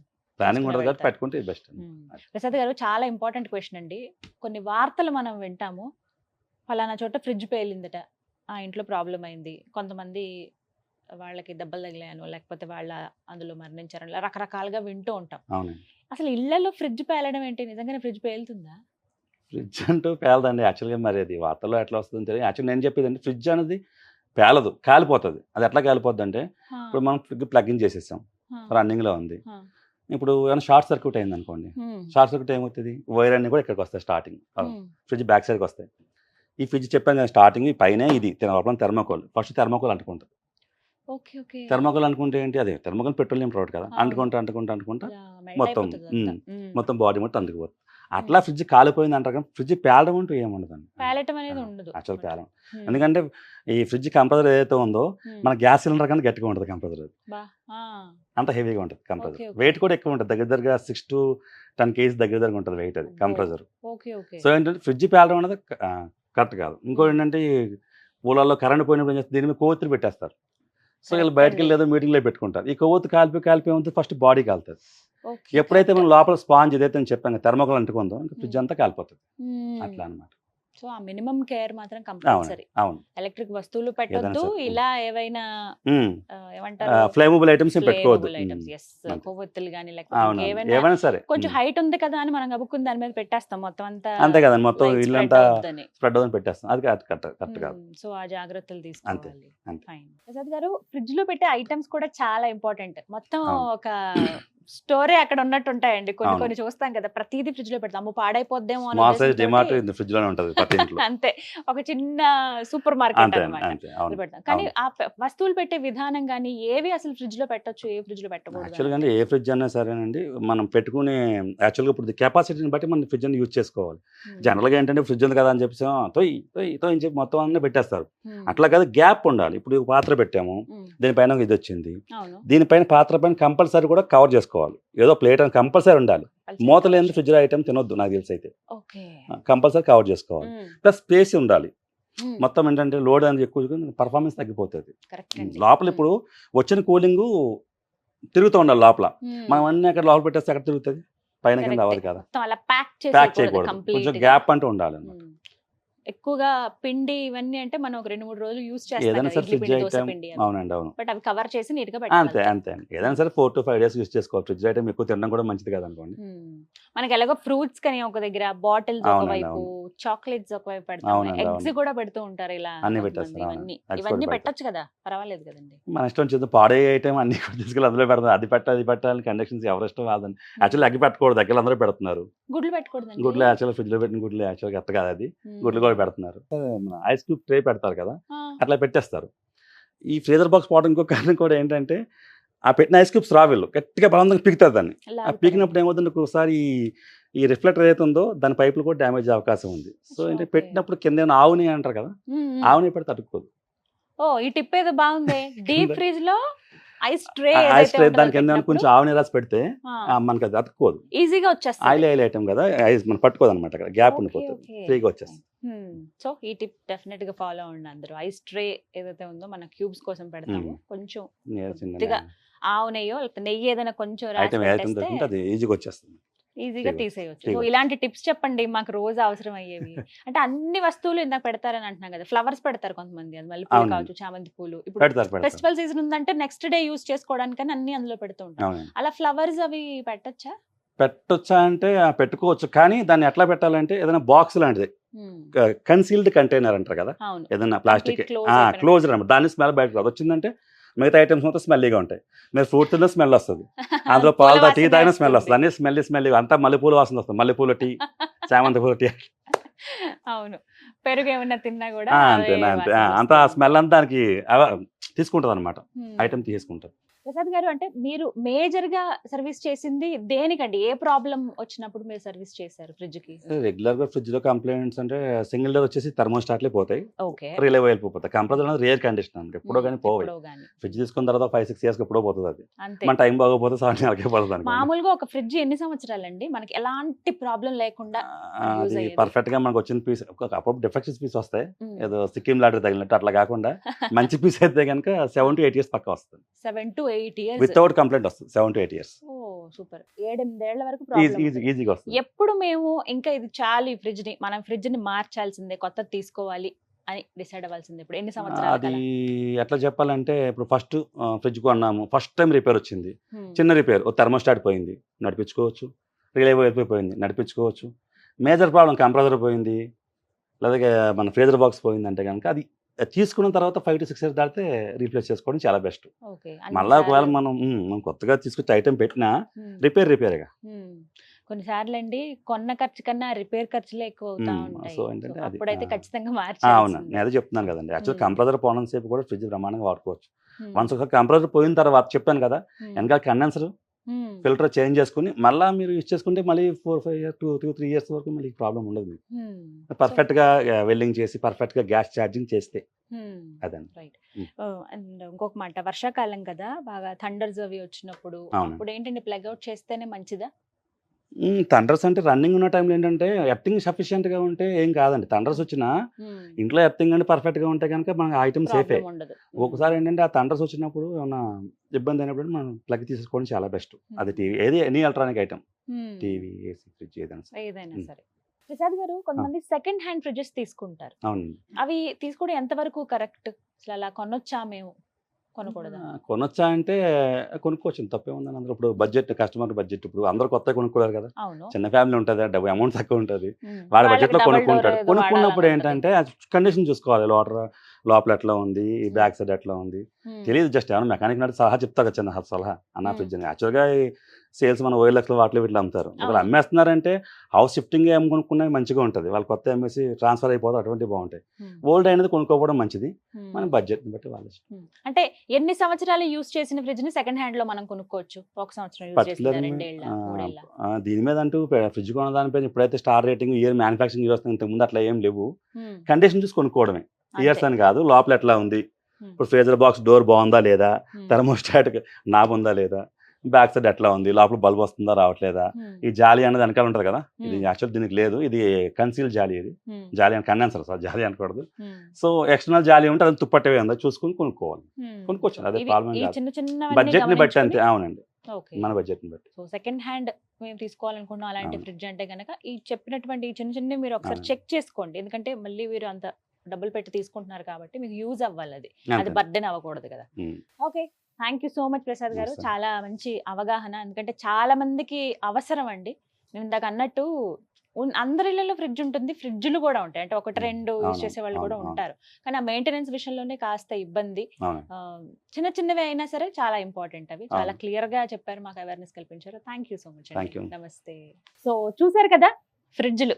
ప్రసాద్ గారు, చాలా ఇంపార్టెంట్ క్వశ్చన్ అండి. కొన్ని వార్తలు మనం వింటాము, ఫలానా చోట ఫ్రిడ్జ్ పేలిందట, ఆ ఇంట్లో ప్రాబ్లం అయింది, కొంతమంది వాళ్ళకి దెబ్బలు తగిలాయను, లేకపోతే వాళ్ళ అందులో మరణించారని రకరకాలుగా వింటూ ఉంటాం. అసలు ఇళ్లలో ఫ్రిడ్జ్ పేలడం ఏంటి? నిజంగానే ఫ్రిడ్జ్ పేలుతుందా? ఫ్రిడ్జ్ అంటూ పేలదండి. యాక్చువల్గా మరి అది వార్తల్లో ఎట్లా వస్తుందని తెలియదు. యాక్చువల్ నేను చెప్పేది అంటే ఫ్రిడ్జ్ అనేది పేలదు, కాలిపోతుంది. అది ఎట్లా కాలిపోద్ది అంటే, ఇప్పుడు మనం ఫ్రిడ్జ్ ప్లగ్ ఇన్ చేసేసాం, రన్నింగ్లో ఉంది, ఇప్పుడు ఏమైనా షార్ట్ సర్క్యూట్ అయింది అనుకోండి, షార్ట్ సర్క్యూట్ ఏమవుతుంది, వైర్ అన్ని కూడా ఇక్కడికి వస్తాయి, స్టార్టింగ్ ఫ్రిడ్జ్ బ్యాక్ సైడ్కి వస్తాయి. ఈ ఫ్రిడ్జ్ చెప్పాను కదా స్టార్టింగ్ పైన ఇది థెర్మోకోల్, ఫస్ట్ థెర్మోకోల్ అంటుకుంటుంది. ఓకే ఓకే థర్మోకోల్ అనుకుంటే ఏంటి, అదే థర్మోకోల్ పెట్రోలియం ప్రోడక్ట్ కదా, అంటుకుంటా మెల్ట్ మొత్తం అయిపోతుంది మొత్తం బాడీ మొత్తం అంటుకుపోతుంది. అట్లా ఫ్రిడ్జ్ కాలిపోయింది అంటారు కానీ ఫ్రిడ్జ్ పేలడం అంటూ ఏముండదండి. పేలటం అనేది ఉండదు యాక్చువల్ పేలం. ఉమ్, ఎందుకంటే ఈ ఫ్రిడ్జ్ కంప్రెసర్ ఏదైతే ఉందో ఉమ్, మన గ్యాస్ సిలిండర్ కన్నా గట్టిగా ఉంటుంది కంప్రెసర్. బా, ఆ, అంత హెవీగా ఉంటుంది కంప్రెసర్. Okay, okay. వెయిట్ కూడా ఎక్కువ ఉంటుంది, దగ్గర 6 to 10 kgs దగ్గర ఉంటుంది వెయిట్ అది కంప్రెసర్. ఓకే ఓకే సో ఏంటంటే ఫ్రిడ్జ్ పేలడం అనేది కరెక్ట్ కాదు. ఇంకోటి ఏంటంటే ఈ ఊళ్ళల్లో కరెంట్ పోయినప్పుడు ఏం చేస్తారు, దీని మీద కొవ్వొత్తులు పెట్టేస్తారు. సో వీళ్ళు Correct బయటకు అండి. వెళ్ళి ఏదో మీటింగ్లో పెట్టుకుంటారు. ఈ కొవ్వొత్తు కాలిపోయి ఉంది ఫస్ట్ బాడీ కాలుతుంది. ఓకే, ఎప్పుడైతే మనం correct. లోపల స్పాంజ్ ఏదైతే నేను చెప్పాను థర్మోకోల్ అంటుకుందో ఇంకా ఫ్రిడ్జ్ అంతా కాలిపోతుంది. ఉమ్, అట్లా అనమాట. సో ఆ మినిమం కేర్ మాత్రం అవును కంపల్సరీ. అవును. ఎలక్ట్రిక్ వస్తువులు పెట్టొద్దు, సరే. ఇలా ఏవైనా ఏమంటారు ఫ్లేమబుల్ ఐటమ్స్ పెట్టుకోవద్దు. ఐటమ్స్, ఎస్, అంతే. కొవ్వొత్తులు కానీ లేకపోతే అవును ఏవైనా ఏమైనా సరే కొంచెం హైట్ ఉంది కదా అని మనం గబుక్కుని దాని మీద పెట్టేస్తాం మొత్తం అంతా. అంతే కదండి, మొత్తం light spread ఇల్లంతా అవుద్దని. స్ప్రెడ్ అవుతుంది పెట్టేస్తాం. అది కరెక్ట్ కాదు. సో ఆ జాగ్రత్తలు తీసుకోవాలి. అంతే. ఫైన్. ప్రసాద్ గారు, ఫ్రిడ్జ్ లో పెట్టే ఐటమ్స్ కూడా చాలా ఇంపార్టెంట్. మొత్తం అవును. ఒక స్టోరీ అక్కడ ఉన్నట్టు ఉంటాయండి. కొన్ని అవును. కొన్ని చూస్తాం కదా, ప్రతిదీ ఫ్రిడ్జ్ లో పెడతాం, అమ్మో పాడైపోద్దేమో అనే స్మాల్ సైజ్ ఉద్దేశంతోటి. డిమార్ట్ ఫ్రిడ్జ్ లోనే ఉంటుంది ప్రతి ఇంట్లో. అంతే, ఒక చిన్న సూపర్ మార్కెట్ అంతే అన్నమాట. అంతే అవును. పెడతాం. కానీ ఆ వస్తువులు పెట్టే విధానం కానీ ఏవి అసలు ఫ్రిడ్జ్ లో పెట్టొచ్చు, ఏ ఫ్రిడ్జ్ లో పెట్టకూడదు యాక్చువల్గా అంటే ఏ ఫ్రిడ్జ్ అయినా సరేనండి, మనం పెట్టుకునే యాక్చువల్గా ఇప్పుడు కెపాసిటీని బట్టి మనం ఫ్రిడ్జ్ యూజ్ చేసుకోవాలి. జనరల్గా ఏంటంటే ఫ్రిడ్జ్ ఉంది కదా అని చెప్పేసి తొయ్యి అని చెప్పి మొత్తం అన్నీ పెట్టేస్తారు. అట్లా కాదు, గ్యాప్ ఉండాలి. ఇప్పుడు ఈ పాత్ర పెట్టాము, దీనిపైన ఇది వచ్చింది, అవును, దీనిపైన పాత్ర పైన కంపల్సరీ కూడా కవర్ చేసుకోవాలి. ఏదో ప్లేట్ అని కంపల్సరీ ఉండాలి. మూత లేని ఫ్రిడ్జ్ ఐటమ్ తినొద్దు నాకు తెలిసి అయితే. ఓకే, కంపల్సరీ కవర్ చేసుకోవాలి. ప్లస్ స్పేస్ ఉండాలి. మొత్తం ఏంటంటే లోడ్ అనేది ఎక్కువ పర్ఫార్మెన్స్ తగ్గిపోతుంది. కరెక్ట్ అండి. లోపల ఇప్పుడు వచ్చిన కూలింగ్ తిరుగుతూ ఉండాలి లోపల. మనం అన్ని అక్కడ లోపల పెట్టేస్తే అక్కడ తిరుగుతుంది, పైన కింద Correct. అవ్వదు కదా. మొత్తం అలా ప్యాక్ ప్యాక్ చేయకూడదు చేయకూడదు, కొంచెం కంప్లీట్ గ్యాప్ అంటూ ఉండాలి అన్నమాట. ఎక్కువగా పిండి ఇవన్నీ అంటే మనం ఒక 2-3 రోజులు యూస్ చేస్తాం ఏదైనా కదా, సరే ఇడ్లీ ఫ్రిడ్జ్ పిండి, దోశ ఐటమ్ పిండి, అవునండి అవును. బట్ అవి కవర్ చేసి నీట్ గా అంతే పెట్టాలి. అంతే అండి. ఏదైనా సరే 4 to 5 days యూస్ చేసుకోవాలి. ఫ్రిడ్జ్ ఐటమ్ ఎక్కువ తినడం కూడా మంచిది కదా అనుకోండి. మనకి ఎలాగో ఫ్రూట్స్ కానీ ఒక దగ్గర, బాటిల్స్ అవునండి, ఒకవైపు, చాక్లెట్స్ ఒకవైపు పెడతాం, అవునండి, ఎగ్స్ అవును. కూడా పెడుతూ ఉంటారు ఇలా అన్ని కొంతమంది. పెట్టేస్తారు, అవును. ఇవన్నీ Eggs ఇవన్నీ కూడా పెట్టొచ్చు కదా, పర్వాలేదు కదండి. మన ఇష్టం చేద్దాం, పాడే ఐటమ్ అన్ని కూడా తీసుకెళ్ళి అందులో పెడతారు. అది పెట్టాలి కండిషన్స్ ఎవరి ఇష్టం కాదని. యాక్చువల్లీ అగ్గి పెట్టకూడదు, అగ్గిలు అందరూ పెడుతున్నారు. గుడ్లు పెట్టుకోవద్దండి. గుడ్లు యాక్చువల్గా ఫ్రిడ్జ్ లో పెట్టిన గుడ్లు యాక్చువల్గా కరెక్ట్ కాదు అది. గుడ్లు కూడా పెడుతున్నారు. మన ఐస్ క్యూబ్ ట్రే పెడతారు కదా, అట్లా పెట్టేస్తారు. ఈ ఫ్రీజర్ బాక్స్ పోవడం ఇంకో కారణం కూడా ఏంటంటే ఆ పెట్టిన ఐస్ క్యూబ్స్ రావిళ్ళు గట్టిగా బలవంతంగా పీకుతుంది దాన్ని. ఆ పీకినప్పుడు ఏమవుతుంది, ఒకసారి ఈ రిఫ్లెక్టర్ ఏదైతే ఉందో దాని పైపులు కూడా డ్యామేజ్ అయ్యే అవకాశం ఉంది. సో ఏంటంటే Okay. పెట్టినప్పుడు కింద ఏమైనా ఆవుని అంటారు కదా, ఆవుని పెడితే తట్టుకోదు. ఓ, ఈ టిప్ ఏదో బాగుంది. డీప్ ఫ్రిడ్జ్ లో ఐస్ ట్రే ఐస్ ట్రే దానికి కింద కొంచెం ఆవుని రాసి పెడితే మనకి అది అతుక్కోదు. ఈజీగా వచ్చేస్తుంది. ఆయిల్ ఐటమ్ కదా, ఐస్ మనం పట్టుకోదు అనమాట, అక్కడ గ్యాప్ ఉండిపోతుంది, ఫ్రీగా వచ్చేస్తుంది. సో ఈ టిప్ డెఫినెట్ గా ఫాలో అవ్వండి అందరూ. ఐస్ ట్రే ఏదైతే ఉందో మన క్యూబ్స్ కోసం పెడతాము, కొంచెం కొద్దిగా ఆవు నెయ్యో లేకపోతే నెయ్యి ఏదైనా కొంచెం ఐటమ్ ఏదైతే దొరికితే అది ఈజీగా వచ్చేస్తుంది, ఈజీగా తీసేయచ్చు. సో ఇలాంటి టిప్స్ చెప్పండి మాకు, రోజు అవసరం అయ్యేవి. అంటే అన్ని వస్తువులు ఇందాక పెడతారని అంటున్నాం కదా, ఫ్లవర్స్ పెడతారు కొంతమంది, అది మళ్ళీ పూలు అవునండి. కావచ్చు, చామంతి పూలు. ఇప్పుడు పెడతారు. ఫెస్టివల్ సీజన్ ఉందంటే నెక్స్ట్ డే యూస్ చేసుకోవడానికని అన్ని అందులో పెడుతూ ఉంటాం. అవునండి. అలా ఫ్లవర్స్ అవి పెట్టచ్చా? పెట్టొచ్చా అంటే పెట్టుకోవచ్చు, కానీ దాన్ని ఎట్లా పెట్టాలంటే ఏదైనా బాక్స్ లాంటిది, కన్సీల్డ్ కంటైనర్ అంటారు కదా, అవును, ఏదైనా ప్లాస్టిక్ Complete close అయిపోయిన క్లోజ్డ్ అనమాట. దాన్ని స్మెల్ బయటకు రాదు. వచ్చిందంటే మిగతా ఐటమ్స్ మొత్తం స్మెల్లీగా ఉంటాయి. మీరు ఫ్రూట్ తిన్న స్మెల్ వస్తుంది, అందులో పూల పాలు టీ వాసన తాగిన స్మెల్ వస్తుంది. వస్తుంది, అన్ని స్మెల్లీ అంతా మల్లెపూల వాసన వస్తుంది. మల్లెపూల టీ, చామంతి పూల టీ, అవును, పెరుగు ఏమన్నా తిన్నా కూడా అంతే అదే అంతే వాసన అంతా వస్తుంది. స్మెల్ అంతా దానికి తీసుకుంటుంది అనమాట, ఐటమ్ తీసుకుంటుంది. ప్రసాద్ గారు, అంటే మీరు మేజర్ గా సర్వీస్ చేసింది దేనికండి? ఏ ప్రాబ్లం వచ్చినప్పుడు మీరు సర్వీస్ చేశారు ఫ్రిడ్జ్ కి? రెగ్యులర్ గా ఫ్రిడ్జ్ లో కంప్లైంట్స్ అంటే సింగిల్ డోర్ వచ్చేసి థర్మోస్టాట్లే పోతాయి, ఓకే, రిలే వెళ్ళిపోతాయి. కంప్రెసర్ అనేది రేర్ కండిషన్ అండి, ఎప్పుడో కానీ పోవాలి. ఫ్రిడ్జ్ తీసుకున్న తర్వాత 5-6 years ఎప్పుడో పోతుంది అది. అంతే. మన టైం బాగోపోతే 7 నెలలకే పడుతుంది అనుకోండి. మామూలుగా ఒక ఫ్రిడ్జ్ ఎన్ని సంవత్సరాలండి మనకి ఎలాంటి ప్రాబ్లం లేకుండా use అది అయ్యేది? పర్ఫెక్ట్ గా మనకు వచ్చిన పీస్, అప్పుడు డిఫెక్ట్స్ పీస్ వస్తాయి, ఏదో సిక్కిం లాటరీ తగిలినట్టు అట్లా కాకుండా మంచి పీస్ అయితే కనుక 7 to 8 years పక్కా వస్తుంది, 7 to 8 years? వితౌట్ కంప్లైంట్ వస్తుంది 7 to 8 years. Oh super. 7-8 ఏళ్ల వరకు ప్రాబ్లం ఉండదు. ఈజీగా వస్తుంది. ఎప్పుడు మేము ఇంకా ఇది చాలు, ఈ ఫ్రిడ్జ్ ని మనం ఫ్రిడ్జ్ ని మార్చాల్సిందే, కొత్తది తీసుకోవాలి అని డిసైడ్ అవ్వాల్సిందే ఇప్పుడు ఎన్ని సంవత్సరాలు? అది ఎట్లా చెప్పాలంటే, ఇప్పుడు ఫస్ట్ ఫ్రిడ్జ్ కొన్నాము, ఫస్ట్ టైం రిపేర్ వచ్చింది, చిన్న రిపేర్, థర్మోస్టాట్ పోయింది, నడిపించుకోవచ్చు. రిలే వెళ్ళిపోయింది, నడిపించుకోవచ్చు. మేజర్ ప్రాబ్లం కంప్రెసర్ పోయింది, లేదా మన ఫ్రీజర్ బాక్స్ పోయింది అంటే కనుక అది తీసుకున్న తర్వాత 5 to 6 years దాటితే రీప్లేస్ చేసుకోవడం చాలా బెస్ట్. మళ్ళీ ఒకవేళ మనం కొత్తగా తీసుకొచ్చి ఐటమ్ పెట్టినా రిపేర్గా. కొన్నిసార్లు అండి కొన్న ఖర్చు కన్నా రిపేర్ ఖర్చులే ఎక్కువ అవుతా ఉంటాయి. సో ఏంటంటే అది అప్పుడైతే ఖచ్చితంగా అవును, మార్చాల్సిందే. నేను అదే చెప్తున్నాను కదండి. యాక్చువల్ కంప్రెసర్ పోవడం సేపు కూడా ఫ్రిడ్జ్ బ్రహ్మాండంగా వాడుకోవచ్చు. వన్స్ ఒకసారి కంప్రెసర్ పోయిన తర్వాత చెప్పాను కదా, వెనకాల కండెన్సర్ ఫిల్టర్ చేంజ్ చేసుకుని మళ్ళీ మీరు యూజ్ చేసుకుంటే మళ్ళీ 4-5 ఇయర్స్ 2-3 ఇయర్స్ వరకు మళ్ళీ ప్రాబ్లం ఉండదు. పర్ఫెక్ట్గా వెల్డింగ్ చేసి పర్ఫెక్ట్గా గ్యాస్ ఛార్జింగ్ చేస్తే అదండి. రైట్. అండ్ ఇంకొక మాట, వర్షాకాలం కదా, బాగా థండర్స్ అవి వచ్చినప్పుడు అవునండి. అప్పుడు ఏంటంటే ప్లగ్ అవుట్ చేస్తేనే మంచిదా? థండర్స్ అంటే రన్నింగ్ ఉన్న టైంలో ఏంటంటే ఎర్తింగ్ సఫిషియెంట్గా ఉంటే ఏం కాదండి. థండర్స్ వచ్చినా ఇంట్లో ఎర్తింగ్ అంటే పర్ఫెక్ట్గా ఉంటే కనుక మన ఐటమ్ సేఫే. ప్రాబ్లం ఉండదు. ఒకసారి ఏంటంటే ఆ థండర్స్ వచ్చినప్పుడు ఏమన్నా ఇబ్బంది అయినప్పుడు మనం ప్లగ్ తీసుకోవడం చాలా బెస్ట్. అది టీవీ ఏది any electronic item, TV, AC, fridge ఏదైనా సరే. ఏదైనా సరే. ప్రసాద్ గారు, కొంతమంది సెకండ్ హ్యాండ్ ఫ్రిడ్జెస్ తీసుకుంటారు. అవునండి. అవి తీసుకోవడం ఎంతవరకు కరెక్ట్? అసలు అలా కొనొచ్చా, మేము కొనకూడదా? కొనొచ్చా అంటే కొనుక్కోవచ్చు, తప్పేముందని. అందరూ ఇప్పుడు బడ్జెట్, కస్టమర్ బడ్జెట్, ఇప్పుడు అందరూ కొత్తగా కొనుక్కోలేరు కదా. అవును. చిన్న ఫ్యామిలీ ఉంటుంది, డబ్బు అమౌంట్ తక్కువ ఉంటుంది, వాళ్ళ బడ్జెట్లో కొనుక్కుంటారు. కొనుక్కున్నప్పుడు ఏంటంటే కండిషన్ చూసుకోవాలి, లోపల ఎట్లా ఉంది, బ్యాక్ సైడ్ ఎట్లా ఉంది తెలియదు. జస్ట్ ఏమైనా మెకానిక్ నాటి సలహా చెప్తా కదా, చిన్న సలహా అన్న ఫ్రిడ్జ్ అని. యాక్చువల్గా సేల్స్ మన OLX వాటిలో వీటిలో అమ్ముతారు. ఒకవేళ అమ్మేస్తున్నారంటే హౌస్ షిఫ్టింగ్ ఏం కొనుక్కున్నవి మంచిగా ఉంటుంది, వాళ్ళు కొత్త అమ్మేసి ట్రాన్స్ఫర్ అయిపోతారు, అటువంటివి బాగుంటాయి. ఓల్డ్ అయినది కొనుక్కోవడం మంచిది, మన బడ్జెట్ని బట్టి వాళ్ళ ఇష్టం. అంటే ఎన్ని సంవత్సరాలు యూజ్ చేసిన ఫ్రిడ్జ్ ని సెకండ్ హ్యాండ్ లో మనం కొనుక్కోవచ్చు? 1 సంవత్సరం యూజ్ చేసిన, పర్టికులర్ 2 ఏళ్ళ, 3 ఏళ్ళ? దీని మీద అంటూ ఫ్రిడ్జ్ కొన్న దానిపైన ఇప్పుడైతే star rating, year manufacturing year వస్తుంది, ఇంతకుముందు అట్లా ఏం లేవు. కండిషన్ చూసి కొనుక్కోవడమే, ఇయర్స్ అని కాదు. లోపల ఎట్లా ఉంది, ఇప్పుడు ఫ్రీజర్ బాక్స్ డోర్ బాగుందా లేదా, థర్మోస్టాట్ నాబ్ ఉందా లేదా, బ్యాక్ సైడ్ ఎట్లా ఉంది, లోపల బల్బ్ వస్తుందా రావట్లేదా, ఈ జాలి అనేది వెనకాల ఉంటుంది కదా, ఇది యాక్చువల్ దీనికి లేదు, ఇది కన్సీల్ జాలి, ఇది జాలి అని కండెన్సర్, సార్ జాలి అనకూడదు. సో ఎక్స్టర్నల్ జాలి ఉంటే అది తుప్పట్టవే ఉందా చూసుకుని కొనుక్కోవాలి, కొనుక్కోవచ్చు, అదే ప్రాబ్లం కాదు. బడ్జెట్ ని బట్టి అంతే. అవునండి, మన బడ్జెట్ ని బట్టి. సో సెకండ్ హ్యాండ్ మేము తీసుకోవాలనుకున్నాం అలాంటి ఫ్రిడ్జ్ అంటే కనుక ఈ చెప్పినటువంటి ఈ చిన్న మీరు ఒకసారి చెక్ చేసుకోండి, ఎందుకంటే మళ్ళీ మీరు అంత డబ్బులు పెట్టి తీసుకుంటున్నారు కాబట్టి మీకు యూజ్ అవ్వాలి, అది బర్డెన్ అవ్వకూడదు కదా. Okay, thank you so much Prasad గారు, చాలా మంచి అవగాహన. ఎందుకంటే చాలా మందికి అవసరం అండి. మేము ఇందాక అన్నట్టు అందరి ఇళ్లలో ఫ్రిడ్జ్ ఉంటుంది, ఫ్రిడ్జ్లు కూడా ఉంటాయి, అంటే 1-2 యూజ్ చేసే వాళ్ళు కూడా ఉంటారు. కానీ ఆ మెయింటెనెన్స్ విషయంలోనే కాస్త ఇబ్బంది. చిన్నవి అయినా సరే చాలా ఇంపార్టెంట్, అవి చాలా క్లియర్ గా చెప్పారు, మాకు అవేర్నెస్ కల్పించారు. థ్యాంక్ యూ సో మచ్ అండి, నమస్తే. సో చూసారు కదా, ఫ్రిడ్జ్లు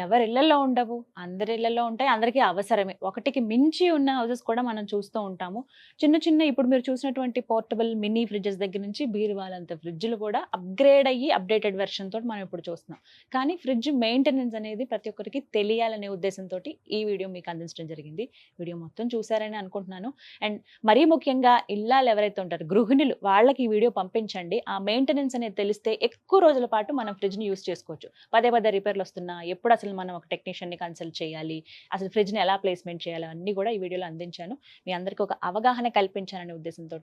ఎవరి ఇళ్లలో ఉండవు, అందరి ఇళ్లలో ఉంటాయి, అందరికీ అవసరమే. ఒకటికి మించి ఉన్న హౌసెస్ కూడా మనం చూస్తూ ఉంటాము. చిన్న ఇప్పుడు మీరు చూసినటువంటి పోర్టబుల్ మినీ ఫ్రిడ్జెస్ దగ్గర నుంచి బీరువాలంత ఫ్రిడ్జ్లు కూడా అప్గ్రేడ్ అయ్యి అప్డేటెడ్ వెర్షన్ తోటి మనం ఇప్పుడు చూస్తున్నాం. కానీ ఫ్రిడ్జ్ మెయింటెనెన్స్ అనేది ప్రతి ఒక్కరికి తెలియాలనే ఉద్దేశంతో ఈ వీడియో మీకు అందించడం జరిగింది. వీడియో మొత్తం చూసారని అనుకుంటున్నాను. అండ్ మరీ ముఖ్యంగా ఇల్లాలు ఎవరైతే ఉంటారో గృహిణులు, వాళ్ళకి ఈ వీడియో పంపించండి. ఆ మెయింటెనెన్స్ అనేది తెలిస్తే ఎక్కువ రోజుల పాటు మనం ఫ్రిడ్జ్ని యూస్ చేసుకోవచ్చు. పదే రిపేర్లు వస్తున్నా, ఎప్పుడు అసలు మనం ఒక టెక్నీషియన్ని కన్సల్ట్ చేయాలి, అసలు ఫ్రిడ్జ్ని ఎలా ప్లేస్మెంట్ చేయాలి, అన్నీ కూడా ఈ వీడియోలో అందించాను. మీ అందరికీ ఒక అవగాహన కల్పించాలనే ఉద్దేశంతో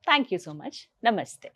థ్యాంక్ యూ సో మచ్, నమస్తే.